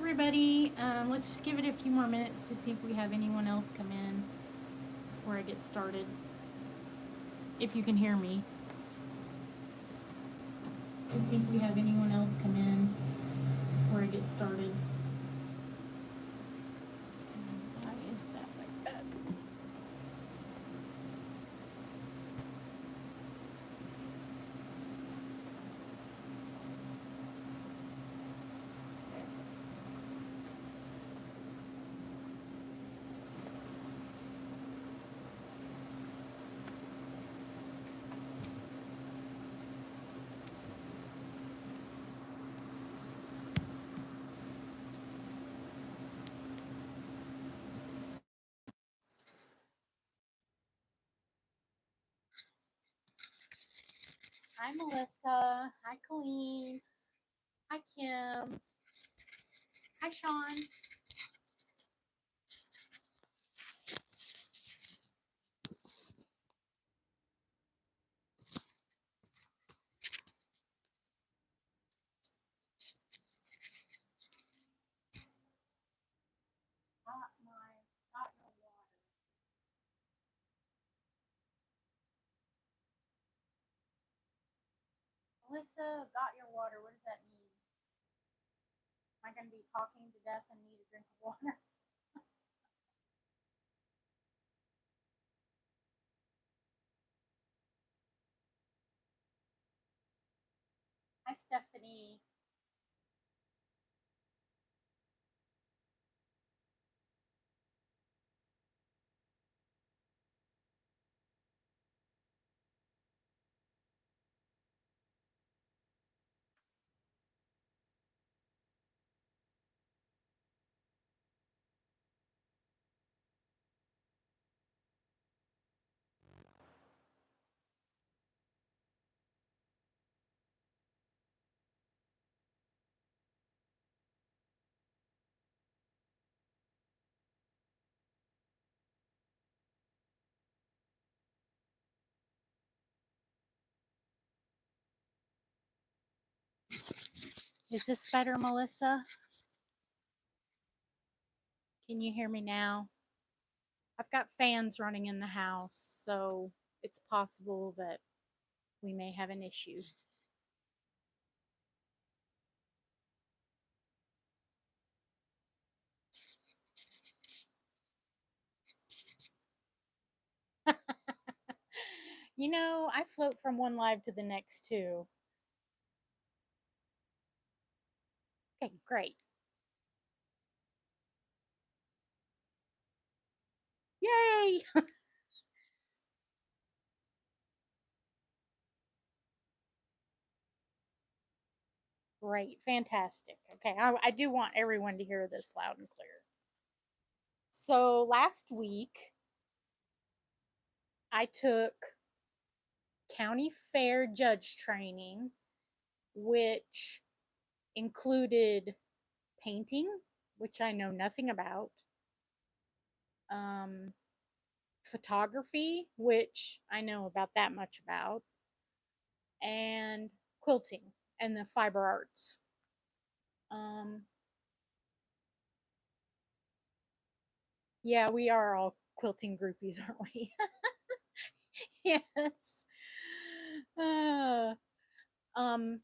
everybody. Let's just give it a few more minutes to see if we have anyone else come in before I get started. If you can hear me. To see if we have anyone else come in before I get started. Why is that like that? Hi, Melissa. Hi, Colleen. Hi, Kim. Hi, Sean. Got no water. Melissa, got your water. What does that mean? Am I going to be talking to death and need a drink of water? Hi, Stephanie. Is this better, Melissa? Can you hear me now? I've got fans running in the house, so it's possible that we may have an issue. You know, I float from one live to the next too. Okay, great. Yay! Great, fantastic. Okay, I do want everyone to hear this loud and clear. So last week, I took county fair judge training, which included painting, which I know nothing about, um, photography, which I know about that much about, and quilting and the fiber arts. Um, yeah, we are all quilting groupies, aren't we? Yes. Uh, um,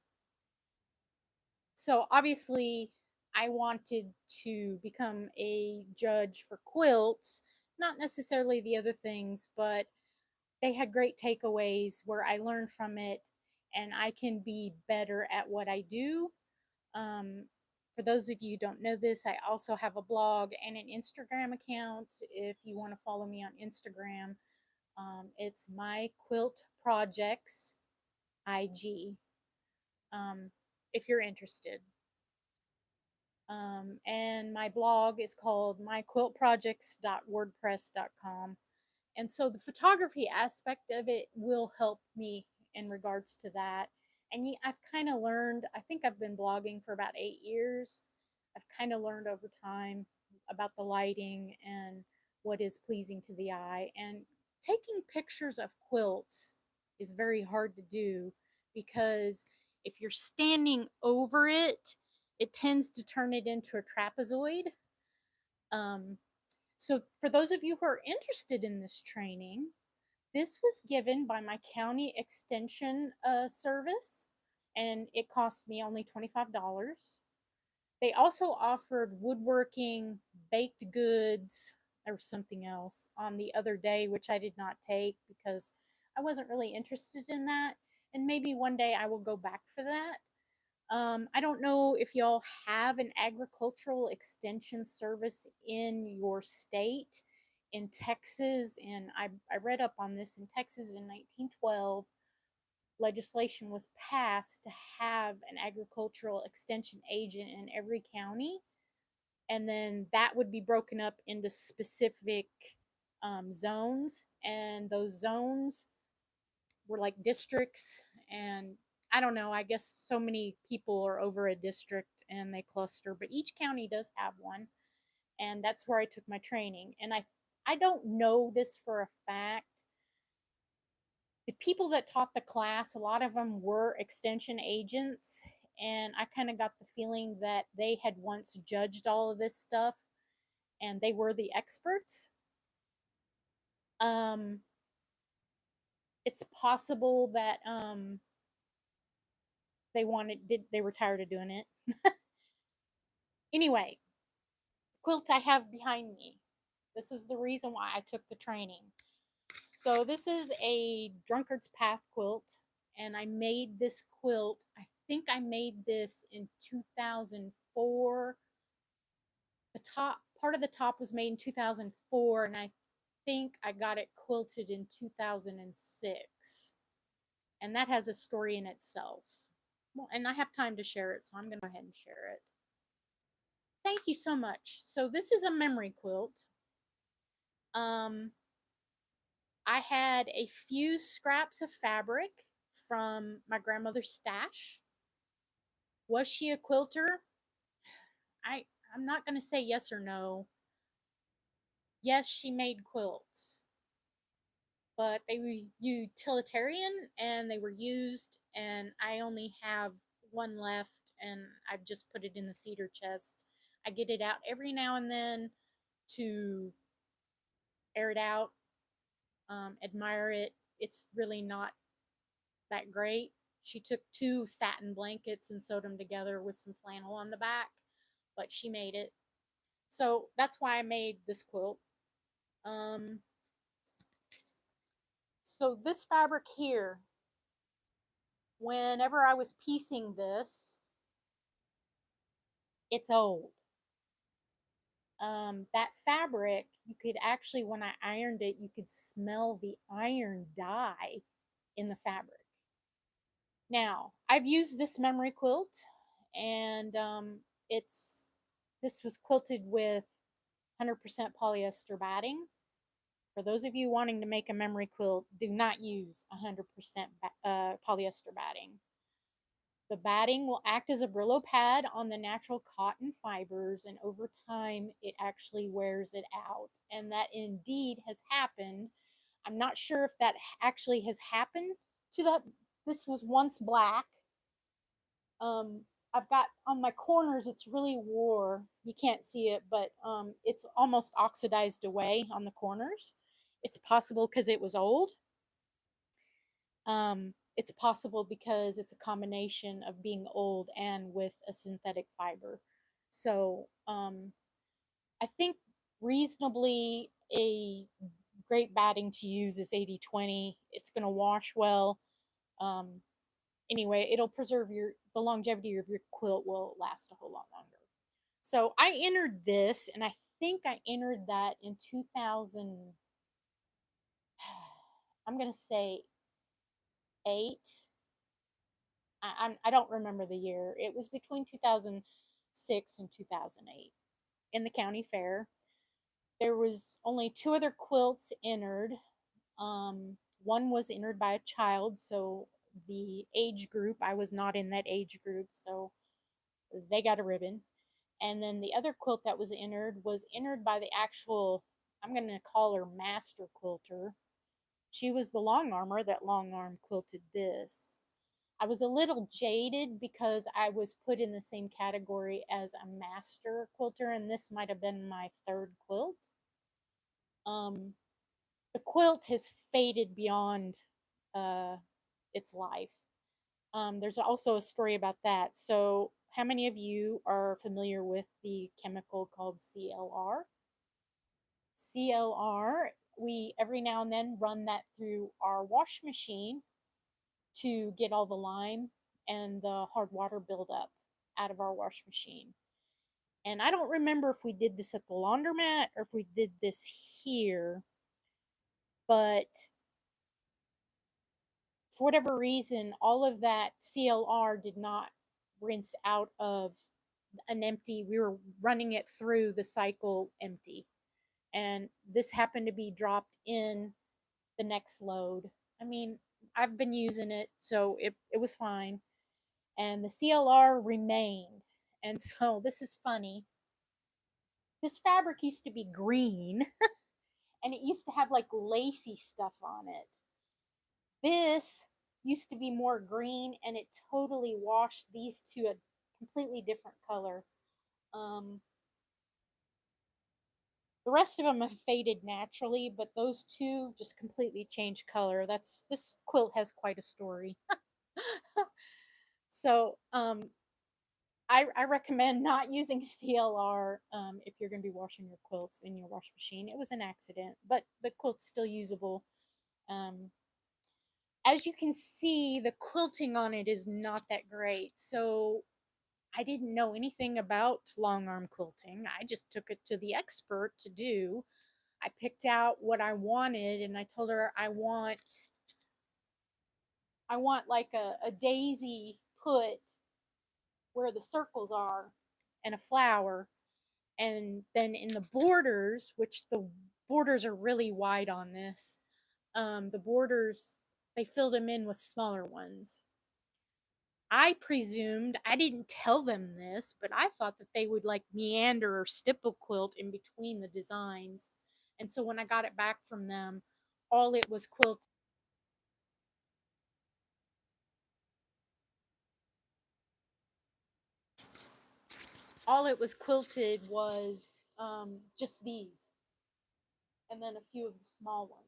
so obviously, I wanted to become a judge for quilts, not necessarily the other things, but they had great takeaways where I learned from it and I can be better at what I do. Um, for those of you who don't know this, I also have a blog and an Instagram account. If you want to follow me on Instagram, it's my quilt projects IG. Um, if you're interested. And my blog is called myquiltprojects.wordpress.com. And so the photography aspect of it will help me in regards to that. And I've kind of learned, I think I've been blogging for about 8 years. I've kind of learned over time about the lighting and what is pleasing to the eye. And taking pictures of quilts is very hard to do because if you're standing over it, it tends to turn it into a trapezoid. Um, so, for those of you who are interested in this training, this was given by my county extension service, and it cost me only $25. They also offered woodworking, baked goods, or something else on the other day, which I did not take because I wasn't really interested in that. And maybe one day I will go back for that. I don't know if y'all have an agricultural extension service in your state. In Texas, and I read up on this, in Texas in 1912, legislation was passed to have an agricultural extension agent in every county, and then that would be broken up into specific zones, and those zones were like districts. And I don't know, I guess so many people are over a district and they cluster, but each county does have one, and that's where I took my training. And I don't know this for a fact. The people that taught the class, a lot of them were extension agents, and I kind of got the feeling that they had once judged all of this stuff and they were the experts. Um, it's possible that they were tired of doing it. Anyway, quilt I have behind me. This is the reason why I took the training. So this is a Drunkard's Path quilt, and I made this quilt. I think I made this in 2004. The top part of the top was made in 2004, and I think I got it quilted in 2006. And that has a story in itself. Well, and I have time to share it, so I'm going to go ahead and share it. Thank you so much. So this is a memory quilt. I had a few scraps of fabric from my grandmother's stash. Was she a quilter? I I'm not going to say yes or no. Yes, she made quilts, but they were utilitarian and they were used, and I only have one left, and I've just put it in the cedar chest. I get it out every now and then to air it out, admire it. It's really not that great. She took two satin blankets and sewed them together with some flannel on the back, but she made it. So that's why I made this quilt. Um, so this fabric here, whenever I was piecing this, it's old. That fabric, you could actually, when I ironed it, you could smell the iron dye in the fabric. Now, I've used this memory quilt, and this was quilted with 100% polyester batting. For those of you wanting to make a memory quilt, do not use 100% polyester batting. The batting will act as a Brillo pad on the natural cotton fibers, and over time, it actually wears it out. And that indeed has happened. I'm not sure if that actually has happened to that. This was once black. I've got on my corners, it's really wore. You can't see it, but it's almost oxidized away on the corners. It's possible because it was old. It's possible because it's a combination of being old and with a synthetic fiber. So I think reasonably a great batting to use is 80/20. It's going to wash well. Anyway, it'll preserve the longevity of your quilt will last a whole lot longer. So I entered this, and I think I entered that in 2000. I'm going to say 8. I don't remember the year. It was between 2006 and 2008 in the county fair. There was only 2 other quilts entered. One was entered by a child, so the age group, I was not in that age group, so they got a ribbon. And then the other quilt that was entered by the actual, I'm going to call her master quilter. She was the long armor that long arm quilted this. I was a little jaded because I was put in the same category as a master quilter, and this might have been my third quilt. Um, the quilt has faded beyond uh, its life. There's also a story about that. So, how many of you are familiar with the chemical called CLR? CLR, we every now and then run that through our wash machine to get all the lime and the hard water buildup out of our wash machine. And I don't remember if we did this at the laundromat or if we did this here, but for whatever reason, all of that CLR did not rinse out of an empty. We were running it through the cycle empty. And this happened to be dropped in the next load. I mean, I've been using it, so it was fine. And the CLR remained. And so this is funny. This fabric used to be green and it used to have like lacy stuff on it. This used to be more green and it totally washed these two a completely different color. Um, the rest of them have faded naturally, but those two just completely changed color. That's this quilt has quite a story. So I recommend not using CLR if you're going to be washing your quilts in your wash machine. It was an accident, but the quilt's still usable. Um, as you can see, the quilting on it is not that great. So I didn't know anything about long arm quilting. I just took it to the expert to do. I picked out what I wanted and I told her I want like a daisy put where the circles are and a flower, and then in the borders, which the borders are really wide on this, the borders, they filled them in with smaller ones. I presumed, I didn't tell them this, but I thought that they would like meander or stipple quilt in between the designs. And so when I got it back from them, all it was quilt all it was quilted was just these and then a few of the small ones.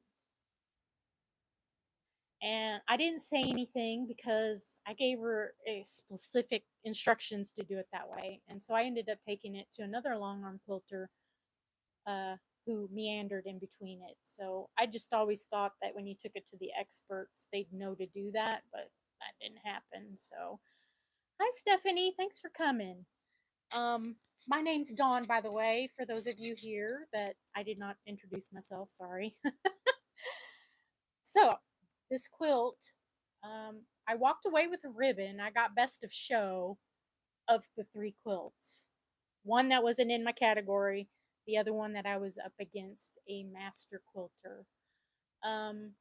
And I didn't say anything because I gave her a specific instructions to do it that way. And so I ended up taking it to another long arm quilter uh, who meandered in between it. So I just always thought that when you took it to the experts, they'd know to do that, but that didn't happen. So, hi, Stephanie. Thanks for coming. Um, my name's Dawn, by the way, for those of you here that I did not introduce myself. Sorry. So, this quilt, I walked away with a ribbon. I got best of show of the three quilts. One that wasn't in my category, the other one that I was up against a master quilter. Um,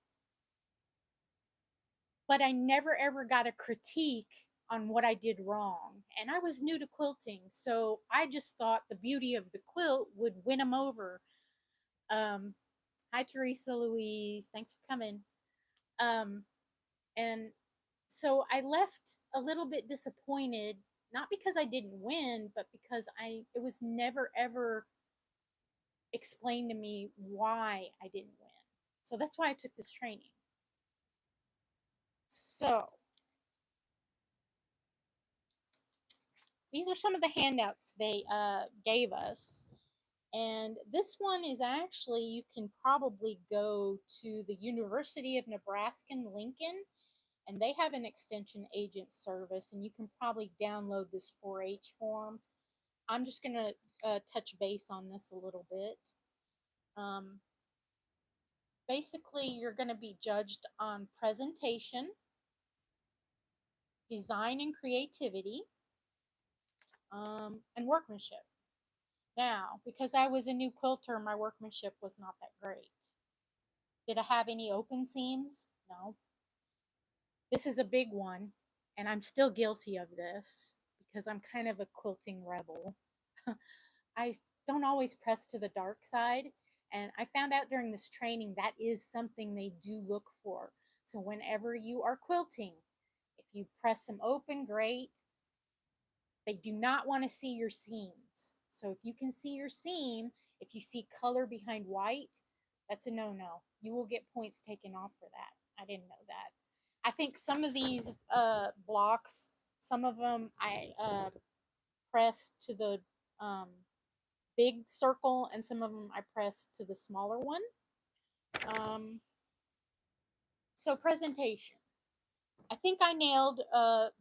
but I never ever got a critique on what I did wrong. And I was new to quilting, so I just thought the beauty of the quilt would win them over. Um, Hi, Teresa Louise. Thanks for coming. Um, and so I left a little bit disappointed, not because I didn't win, but because it was never ever explained to me why I didn't win. So that's why I took this training. So these are some of the handouts they gave us. And this one is actually, you can probably go to the University of Nebraska in Lincoln, and they have an extension agent service, and you can probably download this 4-H form. I'm just going to touch base on this a little bit. Um, Basically, you're going to be judged on presentation, design and creativity, and workmanship. Now, because I was a new quilter, my workmanship was not that great. Did I have any open seams? No. This is a big one, and I'm still guilty of this because I'm kind of a quilting rebel. I don't always press to the dark side, and I found out during this training that is something they do look for. So whenever you are quilting, if you press them open, great. They do not want to see your seams. So if you can see your seam, if you see color behind white, that's a no-no. You will get points taken off for that. I didn't know that. I think some of these blocks, some of them I pressed to the um, big circle, and some of them I pressed to the smaller one. So presentation. I think I nailed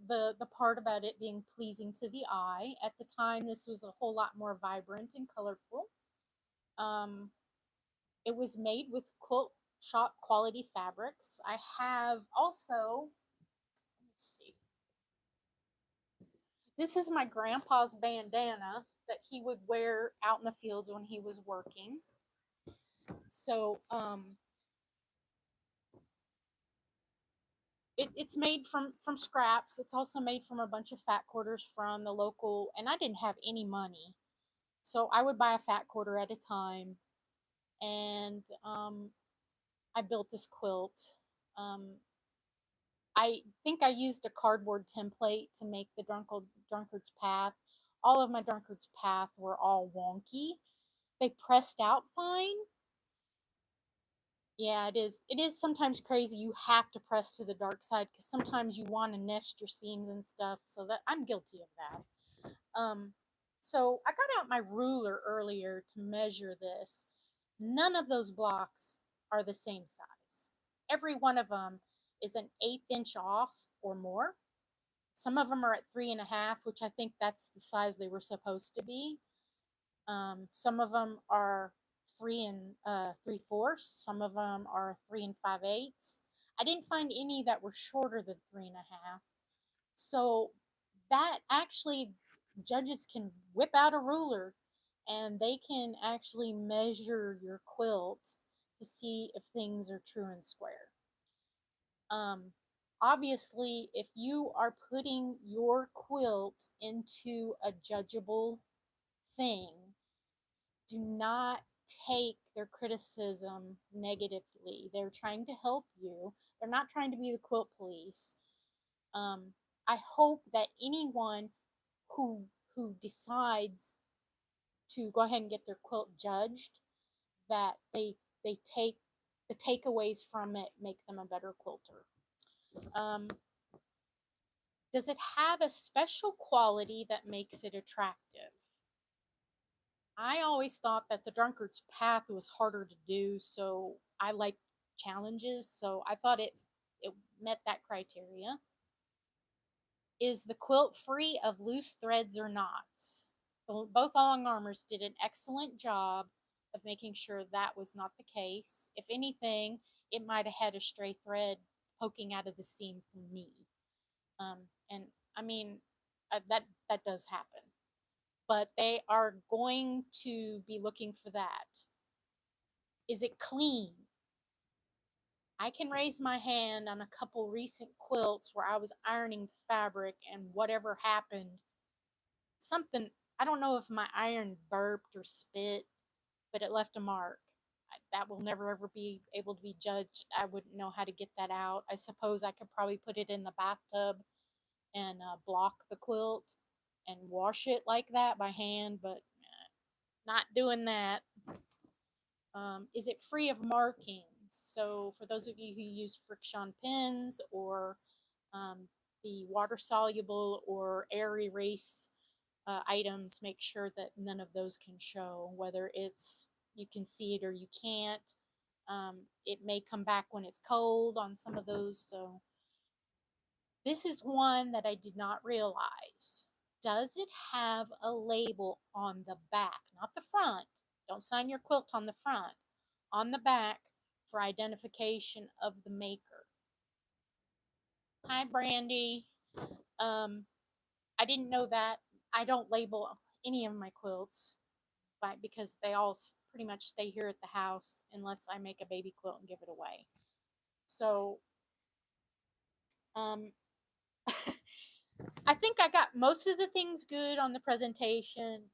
the part about it being pleasing to the eye. At the time, this was a whole lot more vibrant and colorful. Um, it was made with quilt shop quality fabrics. I have also, let's see, this is my grandpa's bandana that he would wear out in the fields when he was working. So it's made from scraps. It's also made from a bunch of fat quarters from the local, and I didn't have any money, so I would buy a fat quarter at a time, and I built this quilt. Um, I think I used a cardboard template to make the drunkard's path. All of my drunkard's path were all wonky. They pressed out fine. Yeah, it is. It is sometimes crazy. You have to press to the dark side because sometimes you want to nest your seams and stuff. So that I'm guilty of that. So I got out my ruler earlier to measure this. None of those blocks are the same size. Every one of them is an 1/8 inch off or more. Some of them are at 3.5, which I think that's the size they were supposed to be. Some of them are 3 3/4. Some of them are 3 5/8. I didn't find any that were shorter than 3.5. So that actually, judges can whip out a ruler and they can actually measure your quilt to see if things are true and square. Um, Obviously, if you are putting your quilt into a judgeable thing, do not take their criticism negatively. They're trying to help you. They're not trying to be the quilt police. Um, I hope that anyone who decides to go ahead and get their quilt judged, that they take the takeaways from it, make them a better quilter. Does it have a special quality that makes it attractive? I always thought that the drunkard's path was harder to do, so I like challenges, so I thought it met that criteria. Is the quilt free of loose threads or knots? Both long armors did an excellent job of making sure that was not the case. If anything, it might have had a stray thread poking out of the seam from me. And I mean, that does happen. But they are going to be looking for that. Is it clean? I can raise my hand on a couple recent quilts where I was ironing the fabric and whatever happened, something, I don't know if my iron burped or spit, but it left a mark. That will never ever be able to be judged. I wouldn't know how to get that out. I suppose I could probably put it in the bathtub and block the quilt and wash it like that by hand, but not doing that. Is it free of markings? So for those of you who use friction pens or the water soluble or air erase items, make sure that none of those can show, whether it's you can see it or you can't. It may come back when it's cold on some of those. So this is one that I did not realize. Does it have a label on the back, not the front? Don't sign your quilt on the front, on the back for identification of the maker. Hi, Brandy. I didn't know that. I don't label any of my quilts because they all pretty much stay here at the house unless I make a baby quilt and give it away. So, I think I got most of the things good on the presentation,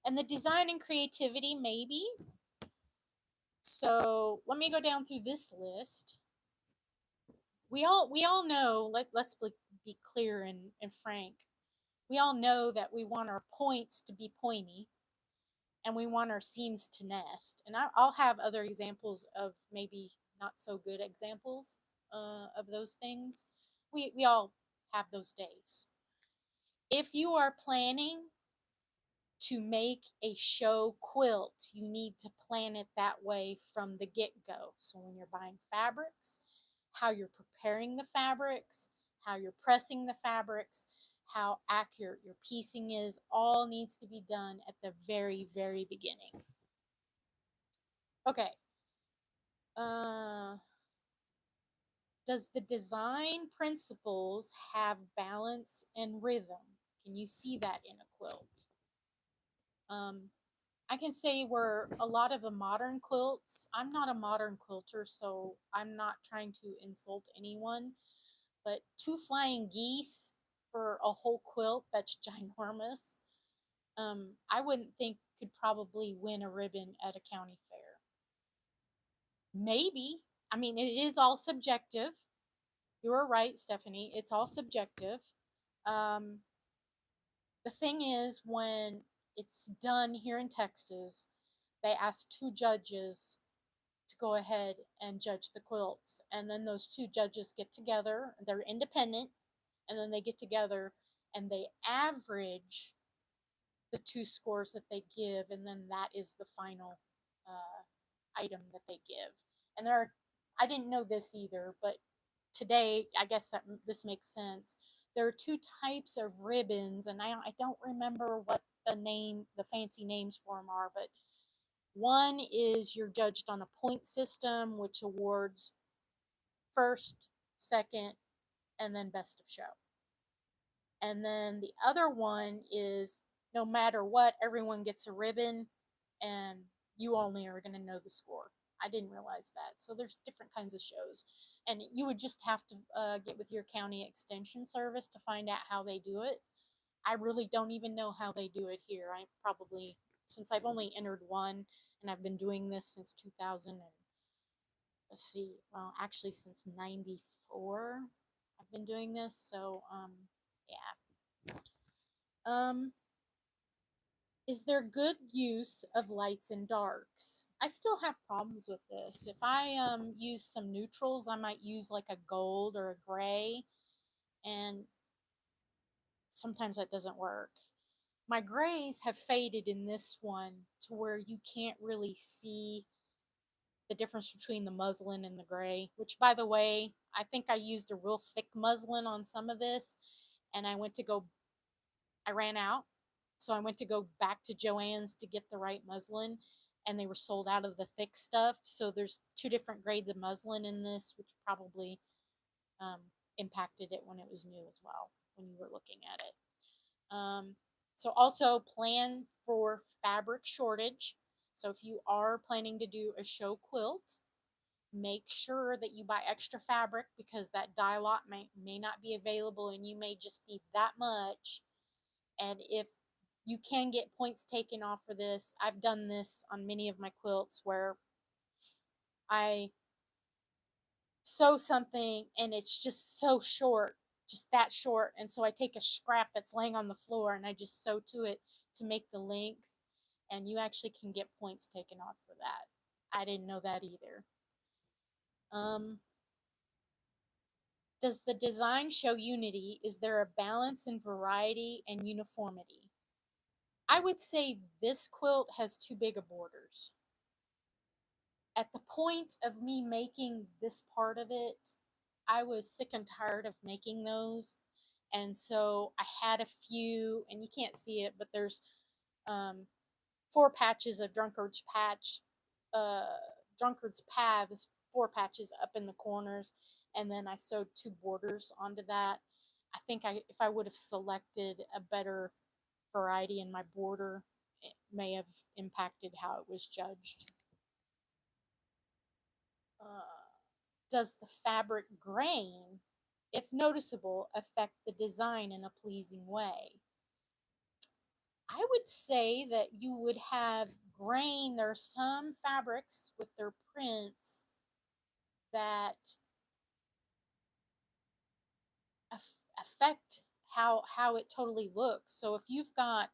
and the design and creativity, maybe. So let me go down through this list. we all know, let's be clear and frank. We all know that we want our points to be pointy and we want our seams to nest. And I'll have other examples of maybe not so good examples of those things. We all have those days. If you are planning to make a show quilt, you need to plan it that way from the get go. So when you're buying fabrics, how you're preparing the fabrics, how you're pressing the fabrics, how accurate your piecing is, all needs to be done at the very, very beginning. Okay. Uh, does the design principles have balance and rhythm? Can you see that in a quilt? Um, I can say where a lot of the modern quilts, I'm not a modern quilter, so I'm not trying to insult anyone, but two flying geese for a whole quilt that's ginormous, I wouldn't think could probably win a ribbon at a county fair. Maybe. I mean, it is all subjective. You are right, Stephanie. It's all subjective. Um, the thing is, when it's done here in Texas, they ask two judges to go ahead and judge the quilts. And then those two judges get together, they're independent, and then they get together and they average the two scores that they give, and then that is the final item that they give. And there are, I didn't know this either, but today I guess that this makes sense. There are two types of ribbons, and I don't remember what the fancy names for them are, but one is you're judged on a point system, which awards first, second, and then best of show. And then the other one is no matter what, everyone gets a ribbon and you only are going to know the score. I didn't realize that. So there's different kinds of shows. And you would just have to get with your county extension service to find out how they do it. I really don't even know how they do it here. I probably, since I've only entered one and I've been doing this since 2000 and let's see, well, actually since 94, I've been doing this. So, yeah. Is there good use of lights and darks? I still have problems with this. If I use some neutrals, I might use like a gold or a gray, and sometimes that doesn't work. My grays have faded in this one to where you can't really see the difference between the muslin and the gray, which by the way, I think I used a real thick muslin on some of this, and I ran out. So I went to go back to Joann's to get the right muslin, and they were sold out of the thick stuff. So there's two different grades of muslin in this, which probably um, impacted it when it was new as well, when you were looking at it. Um, so also plan for fabric shortage. So if you are planning to do a show quilt, make sure that you buy extra fabric because that dye lot may not be available and you may just need that much. And if you can get points taken off for this, I've done this on many of my quilts where I sew something and it's just so short, just that short. And so I take a scrap that's laying on the floor and I just sew to it to make the length. And you actually can get points taken off for that. I didn't know that either. Um, does the design show unity? Is there a balance in variety and uniformity? I would say this quilt has too big of borders. At the point of me making this part of it, I was sick and tired of making those. And so I had a few, and you can't see it, but there's um, 4 patches of uh, Drunkard's paths, 4 patches up in the corners, and then I sewed 2 borders onto that. I think if I would have selected a better variety in my border, it may have impacted how it was judged. Does the fabric grain, if noticeable, affect the design in a pleasing way? I would say that you would have grain. There are some fabrics with their prints that affect how it totally looks. So if you've got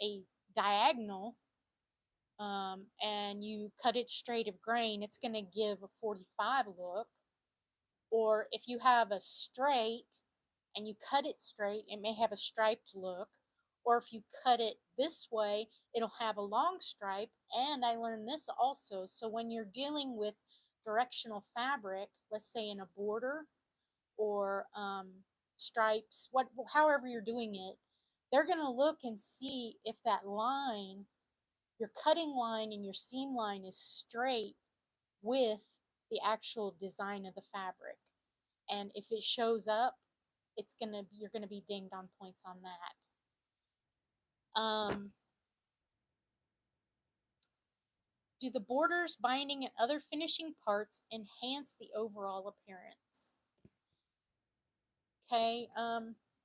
a diagonal, and you cut it straight of grain, it's going to give a 45 look. Or if you have a straight and you cut it straight, it may have a striped look. Or if you cut it this way, it'll have a long stripe. And I learned this also. So when you're dealing with directional fabric, let's say in a border or stripes, however you're doing it, they're going to look and see if that line, your cutting line and your seam line, is straight with the actual design of the fabric. And if it shows up, you're gonna be dinged on points on that. Do the borders, binding, and other finishing parts enhance the overall appearance? Okay,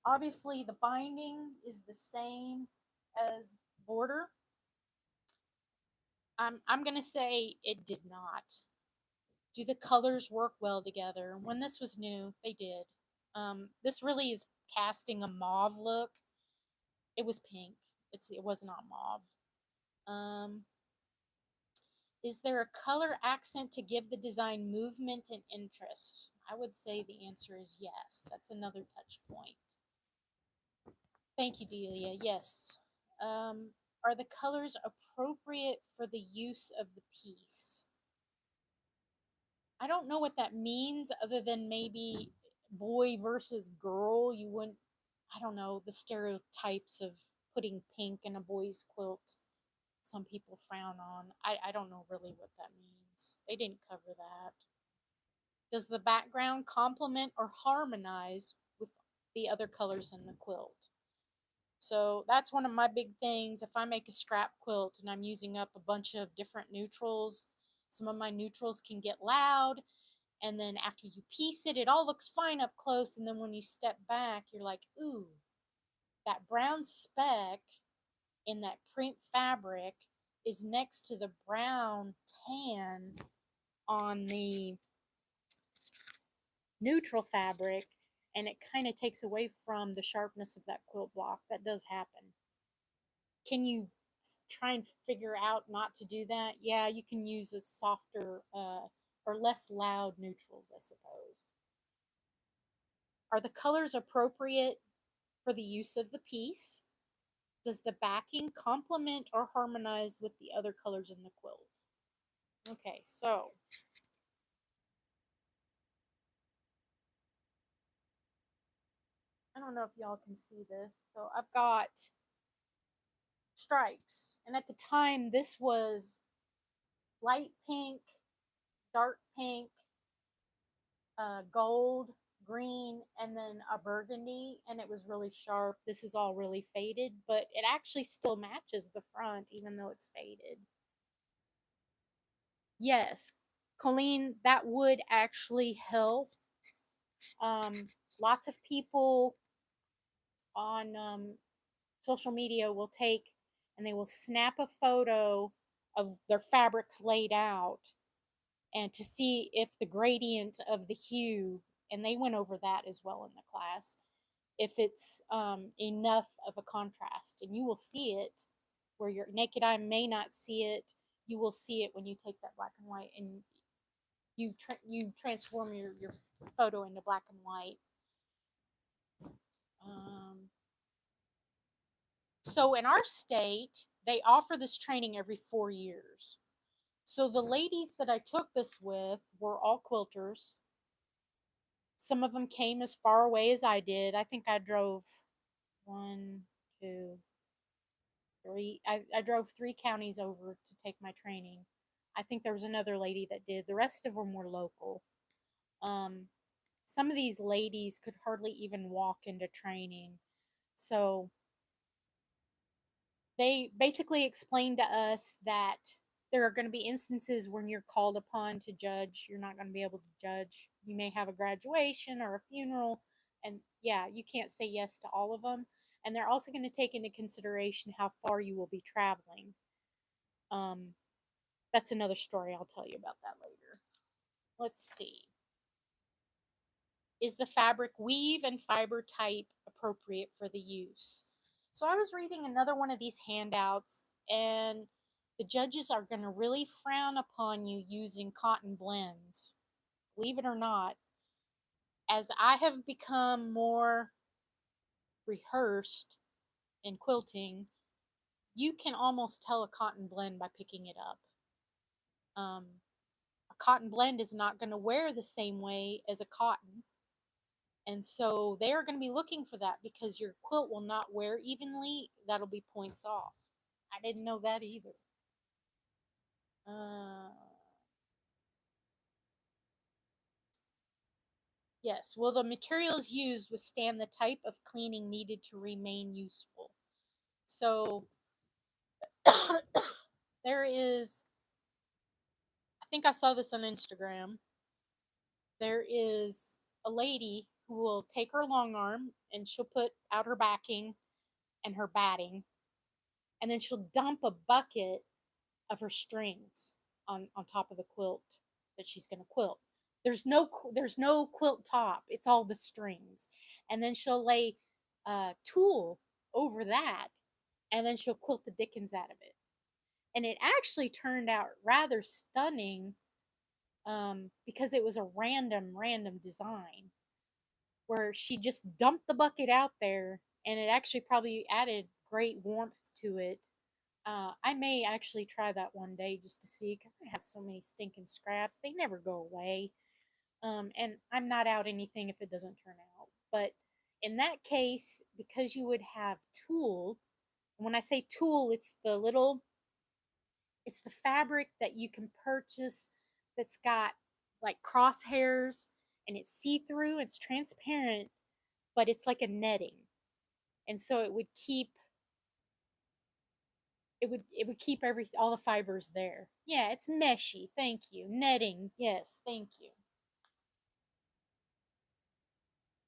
obviously the binding is the same as border. I'm gonna say it did not. Do the colors work well together? When this was new, they did. This really is casting a mauve look. It was pink. It was not mauve. Is there a color accent to give the design movement and interest? I would say the answer is yes. That's another touch point. Thank you, Delia. Yes. Are the colors appropriate for the use of the piece? I don't know what that means other than maybe boy versus girl. You wouldn't, I don't know, the stereotypes of putting pink in a boy's quilt. Some people frown on. I don't know really what that means. They didn't cover that. Does the background complement or harmonize with the other colors in the quilt? So that's one of my big things. If I make a scrap quilt and I'm using up a bunch of different neutrals, some of my neutrals can get loud. And then after you piece it, it all looks fine up close. And then when you step back, you're like, ooh, that brown speck in that print fabric is next to the brown tan on the neutral fabric, and it kind of takes away from the sharpness of that quilt block. That does happen. Can you try and figure out not to do that? Yeah, you can use a softer or less loud neutrals, I suppose. Are the colors appropriate for the use of the piece? Does the backing complement or harmonize with the other colors in the quilt? Okay, so I don't know if y'all can see this. So I've got stripes, and at the time this was light pink, dark pink, gold, green, and then a burgundy, and it was really sharp. This is all really faded, but it actually still matches the front even though it's faded. Yes, Colleen, that would actually help. um, Lots of people on social media will take and they will snap a photo of their fabrics laid out and to see if the gradient of the hue, and they went over that as well in the class, if it's enough of a contrast. And you will see it where your naked eye may not see it. You will see it when you take that black and white and you transform your photo into black and white. Um, so in our state, they offer this training every 4 years. So the ladies that I took this with were all quilters. Some of them came as far away as I did. I think I drove one, two, three. I drove 3 counties over to take my training. I think there was another lady that did. The rest of them were local. Some of these ladies could hardly even walk into training. So they basically explained to us that there are going to be instances when you're called upon to judge. You're not going to be able to judge. You may have a graduation or a funeral, and yeah, you can't say yes to all of them. And they're also going to take into consideration how far you will be traveling. Um, that's another story. I'll tell you about that later. Let's see. Is the fabric weave and fiber type appropriate for the use? So I was reading another one of these handouts, and the judges are going to really frown upon you using cotton blends. Believe it or not, as I have become more rehearsed in quilting, you can almost tell a cotton blend by picking it up. A cotton blend is not going to wear the same way as a cotton. And so they are going to be looking for that because your quilt will not wear evenly. That'll be points off. I didn't know that either. Uh, yes, will the materials used withstand the type of cleaning needed to remain useful? So there is, I think I saw this on Instagram. There is a lady who will take her long arm and she'll put out her backing and her batting, and then she'll dump a bucket of her strings on top of the quilt that she's going to quilt. There's no quilt top. It's all the strings, and then she'll lay tulle over that, and then she'll quilt the dickens out of it. And it actually turned out rather stunning, because it was a random design where she just dumped the bucket out there, and it actually probably added great warmth to it. I may actually try that one day just to see, because I have so many stinking scraps. They never go away. And I'm not out anything if it doesn't turn out. But in that case, because you would have tulle, and when I say tulle, it's the fabric that you can purchase that's got like crosshairs, and it's see through, it's transparent, but it's like a netting. And so it would keep all the fibers there. Yeah, it's meshy. Thank you. Netting. Yes, thank you.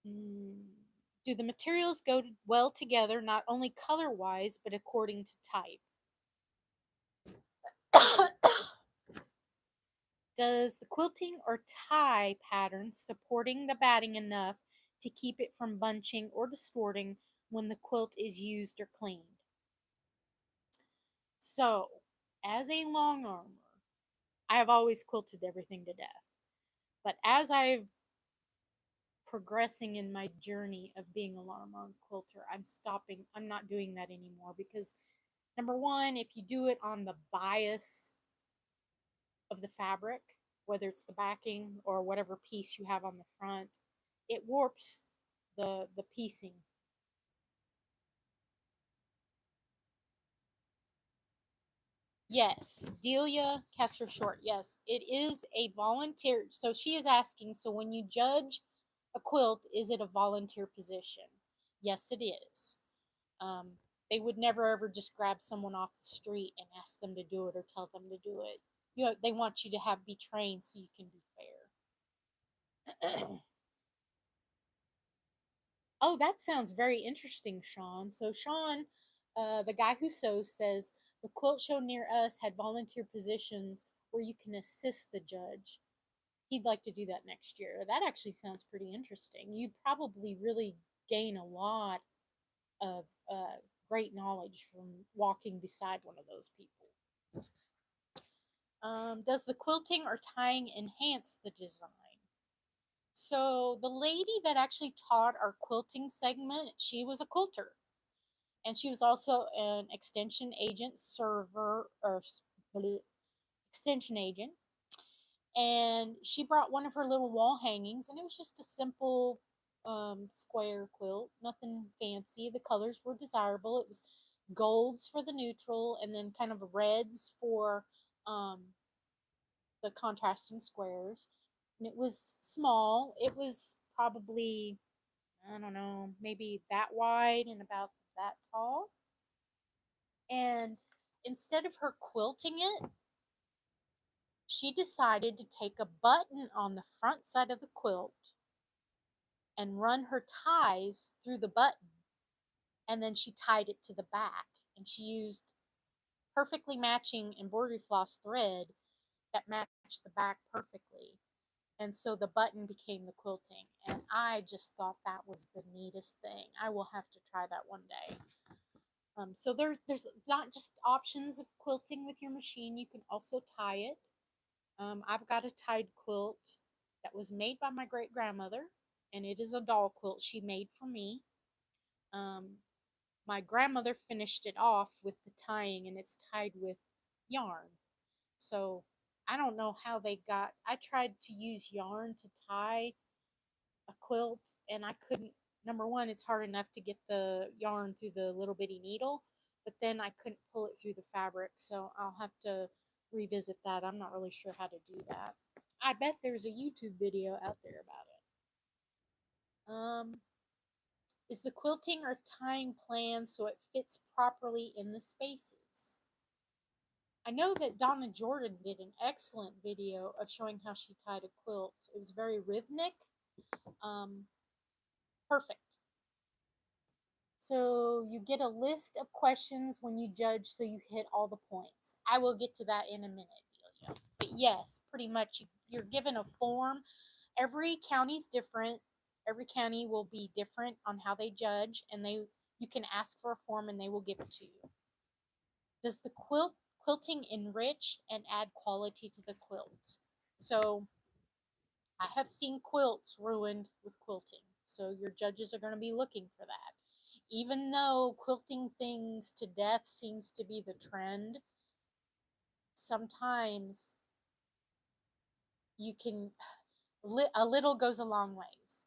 Mm. Do the materials go well together, not only color wise, but according to type? Does the quilting or tie pattern supporting the batting enough to keep it from bunching or distorting when the quilt is used or cleaned? So, as a long armer, I have always quilted everything to death. But as I've progressing in my journey of being a long arm quilter, I'm stopping. I'm not doing that anymore because, number one, if you do it on the bias of the fabric, whether it's the backing or whatever piece you have on the front, it warps the piecing. Yes, Delia Kester Short. Yes, it is a volunteer. So she is asking, so when you judge a quilt, is it a volunteer position? Yes, it is. Um, they would never ever just grab someone off the street and ask them to do it or tell them to do it. They want you to be trained so you can be fair. Oh, that sounds very interesting, Sean. So Sean, the guy who sews, says the quilt show near us had volunteer positions where you can assist the judge. He'd like to do that next year. That actually sounds pretty interesting. You'd probably really gain a lot of great knowledge from walking beside one of those people. Does the quilting or tying enhance the design? So the lady that actually taught our quilting segment, she was a quilter, and she was also an extension agent server or extension agent. And she brought one of her little wall hangings, and it was just a simple square quilt, nothing fancy. The colors were desirable. It was golds for the neutral, and then kind of reds for um, the contrasting squares. And it was small. It was probably, I don't know, maybe that wide and about that tall. And instead of her quilting it, she decided to take a button on the front side of the quilt and run her ties through the button. And then she tied it to the back. And she used perfectly matching embroidery floss thread that matched the back perfectly. And so the button became the quilting. And I just thought that was the neatest thing. I will have to try that one day. So there's not just options of quilting with your machine. You can also tie it. I've got a tied quilt that was made by my great grandmother, and it is a doll quilt she made for me. Um, my grandmother finished it off with the tying, and it's tied with yarn. So I don't know how they got. I tried to use yarn to tie a quilt, and I couldn't. Number one, it's hard enough to get the yarn through the little bitty needle, but then I couldn't pull it through the fabric. So I'll have to revisit that. I'm not really sure how to do that. I bet there's a YouTube video out there about it. Is the quilting or tying planned so it fits properly in the spaces? I know that Donna Jordan did an excellent video of showing how she tied a quilt. It was very rhythmic. Um, Perfect. So you get a list of questions when you judge so you hit all the points. I will get to that in a minute, Delia. But yes, pretty much you're given a form. Every county's different. Every county will be different on how they judge, and you can ask for a form and they will give it to you. Does the quilting enrich and add quality to the quilt? So I have seen quilts ruined with quilting. So your judges are going to be looking for that. Even though quilting things to death seems to be the trend, sometimes you can, a little goes a long ways.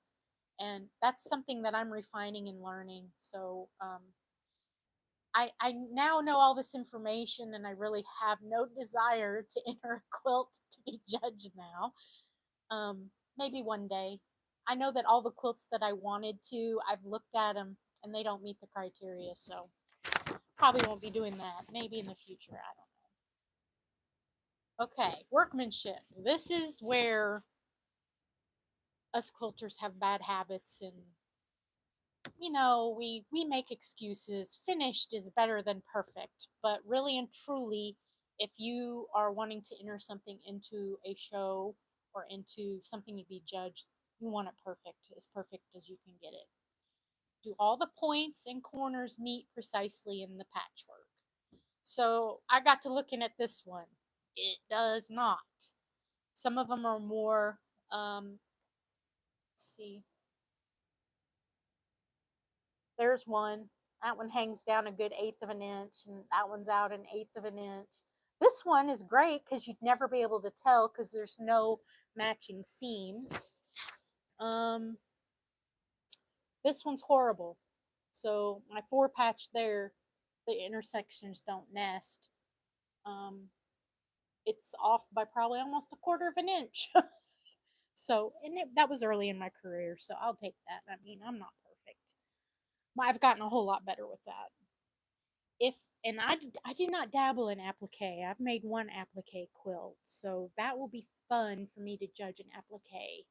And that's something that I'm refining and learning. So I now know all this information, and I really have no desire to enter a quilt to be judged now. Maybe one day. I know that all the quilts that I wanted to, I've looked at them and they don't meet the criteria. So probably won't be doing that. Maybe in the future. I don't know. Okay, workmanship. This is where us quilters have bad habits, and we make excuses. Finished is better than perfect, but really and truly, if you are wanting to enter something into a show or into something to be judged, you want it perfect as you can get it. Do all the points and corners meet precisely in the patchwork? So I got to looking at this one. It does not. Some of them are more, let's see, there's one. That one hangs down a good eighth of an inch, and that one's out an eighth of an inch. This one is great because you'd never be able to tell because there's no matching seams. Um, this one's horrible. So my 4 patch there, the intersections don't nest. Um, it's off by probably almost a quarter of an inch. So, and that was early in my career, so I'll take that. I mean, I'm not perfect. I've gotten a whole lot better with that. If and I do not dabble in applique. I've made one applique quilt, so that will be fun for me to judge an applique,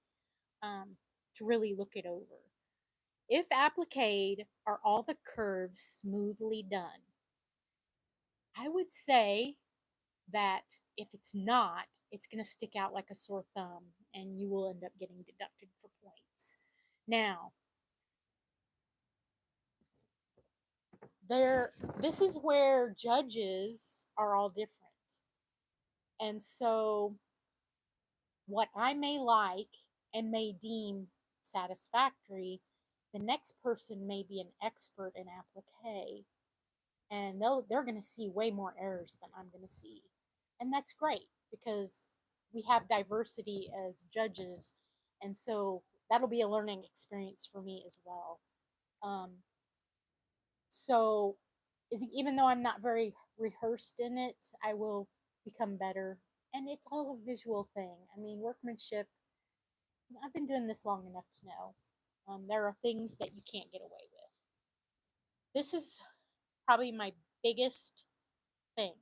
to really look it over. If appliqued, are all the curves smoothly done? I would say that if it's not, it's going to stick out like a sore thumb, and you will end up getting deducted for points. Now, this is where judges are all different. And so what I may like and may deem satisfactory, the next person may be an expert in applique, and they're going to see way more errors than I'm going to see. And that's great because we have diversity as judges, and so that'll be a learning experience for me as well. Um, so even though I'm not very rehearsed in it, I will become better. And it's all a visual thing. I mean, workmanship, I've been doing this long enough to know there are things that you can't get away with. This is probably my biggest thing.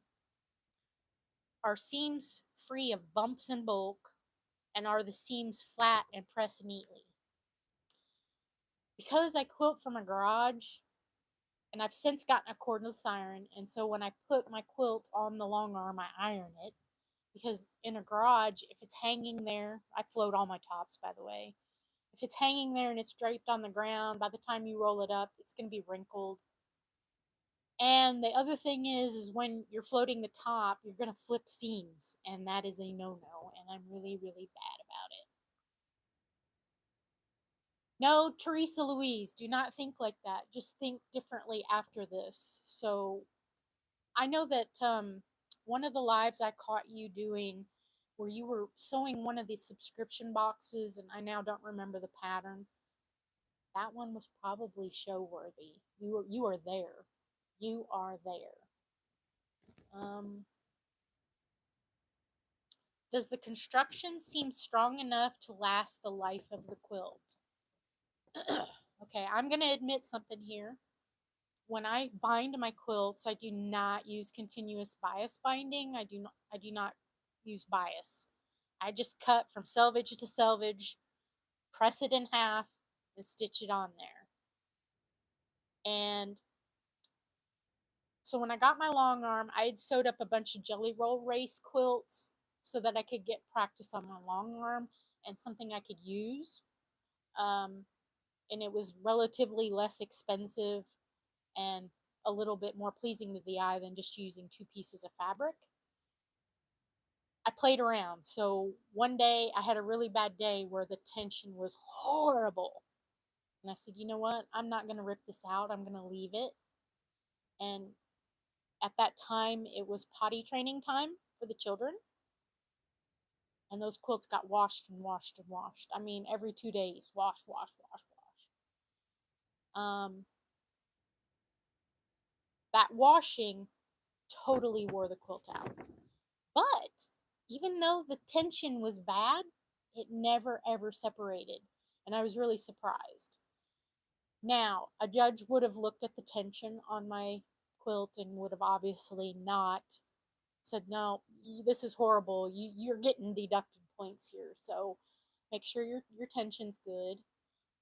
Are seams free of bumps and bulk, and are the seams flat and pressed neatly? Because I quilt from a garage, and I've since gotten a cordless iron, and so when I put my quilt on the long arm, I iron it because in a garage, if it's hanging there, I float all my tops, by the way. If it's hanging there and it's draped on the ground, by the time you roll it up, it's going to be wrinkled. And the other thing is when you're floating the top, you're going to flip seams, and that is a no-no, and I'm really, really bad about it. No, Teresa Louise, do not think like that. Just think differently after this. So I know that one of the lives I caught you doing where you were sewing one of these subscription boxes, and I now don't remember the pattern. That one was probably show worthy. You are there. You are there. Does the construction seem strong enough to last the life of the quilt? Okay, I'm going to admit something here. When I bind my quilts, I do not use continuous bias binding. I do not use bias. I just cut from selvage to selvage, press it in half, and stitch it on there. And so when I got my long arm, I had sewed up a bunch of jelly roll race quilts so that I could get practice on my long arm and something I could use. And it was relatively less expensive and a little bit more pleasing to the eye than just using 2 pieces of fabric. I played around. So one day I had a really bad day where the tension was horrible. And I said, you know what? I'm not going to rip this out. I'm going to leave it. And at that time, it was potty training time for the children. And those quilts got washed and washed and washed. I mean, every 2 days, wash, wash, wash, wash. That washing totally wore the quilt out. But even though the tension was bad, it never ever separated. And I was really surprised. Now, a judge would have looked at the tension on my quilt and would have obviously not said, no, this is horrible. You're getting deducted points here. So make sure your tension's good.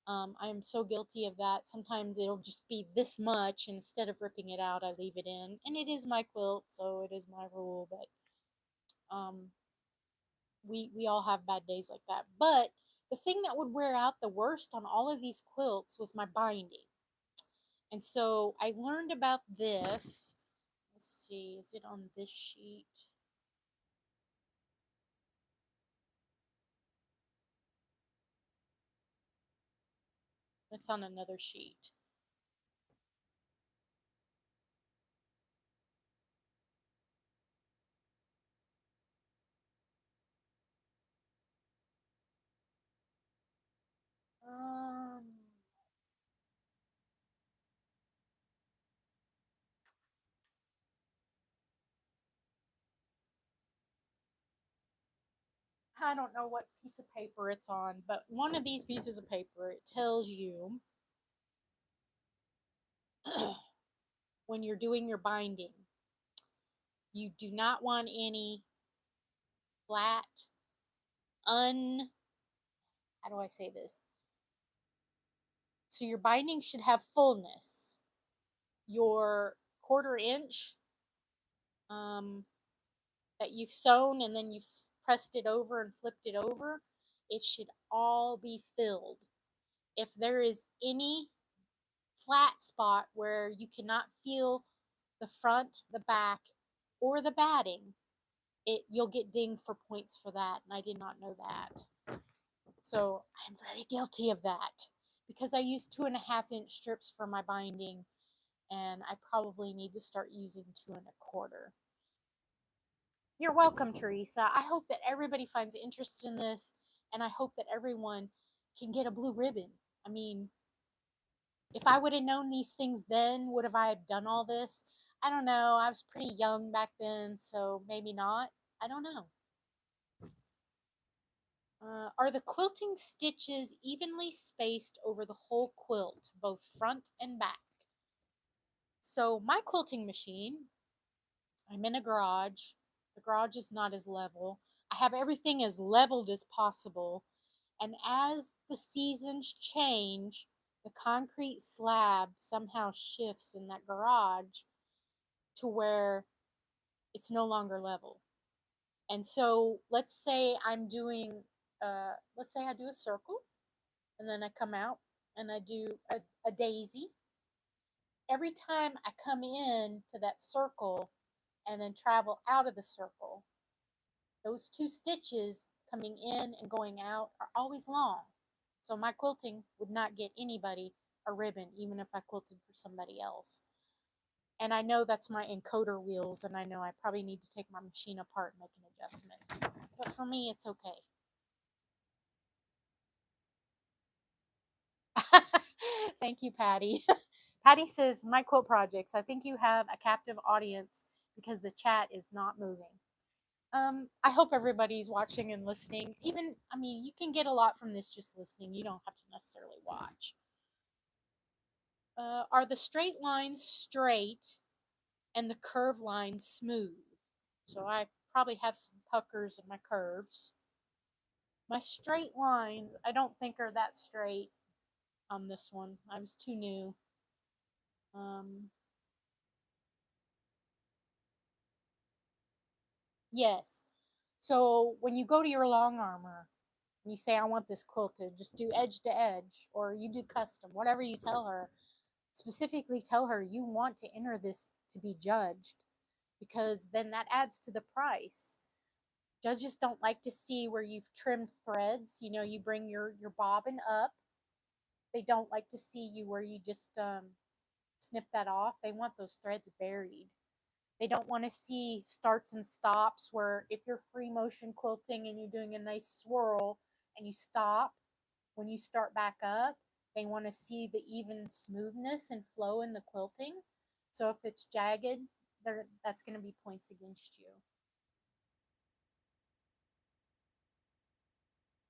I am so guilty of that. Sometimes it'll just be this much. Instead of ripping it out, I leave it in. And it is my quilt, so it is my rule. But we all have bad days like that. But the thing that would wear out the worst on all of these quilts was my binding. And so I learned about this. Let's see, is it on this sheet? It's on another sheet. Um, I don't know what piece of paper it's on, but one of these pieces of paper, it tells you when you're doing your binding, you do not want any flat, how do I say this? So your binding should have fullness. Your 1/4 inch that you've sewn and then you've pressed it over and flipped it over, it should all be filled. If there is any flat spot where you cannot feel the front, the back, or the batting, you'll get dinged for points for that, and I did not know that. So I'm very guilty of that because I use 2.5 inch strips for my binding, and I probably need to start using 2 1/4. You're welcome, Teresa. I hope that everybody finds interest in this, and I hope that everyone can get a blue ribbon. I mean, if I would have known these things then, would have I have done all this? I don't know. I was pretty young back then, so maybe not. I don't know. Are the quilting stitches evenly spaced over the whole quilt, both front and back? So my quilting machine, I'm in a garage. The garage is not as level. I have everything as leveled as possible. And as the seasons change, the concrete slab somehow shifts in that garage to where it's no longer level. And so let's say I'm doing, let's say I do a circle, and then I come out and I do a daisy. Every time I come in to that circle and then travel out of the circle, those two stitches coming in and going out are always long. So my quilting would not get anybody a ribbon, even if I quilted for somebody else. And I know that's my encoder wheels, and I know I probably need to take my machine apart and make an adjustment. But for me, it's okay. Thank you, Patty. Patty says, my quilt projects, I think you have a captive audience because the chat is not moving. I hope everybody's watching and listening. Even, I mean, you can get a lot from this just listening. You don't have to necessarily watch. Are the straight lines straight and the curve lines smooth? So I probably have some puckers in my curves. My straight lines, I don't think are that straight on this one. I was too new. Um, yes. So when you go to your long armor and you say, I want this quilted, just do edge to edge, or you do custom, whatever you tell her, specifically tell her you want to enter this to be judged, because then that adds to the price. Judges don't like to see where you've trimmed threads. You know, you bring your bobbin up. They don't like to see you where you just snip that off. They want those threads buried. They don't want to see starts and stops where if you're free motion quilting and you're doing a nice swirl and you stop when you start back up, they want to see the even smoothness and flow in the quilting. So if it's jagged, that's going to be points against you.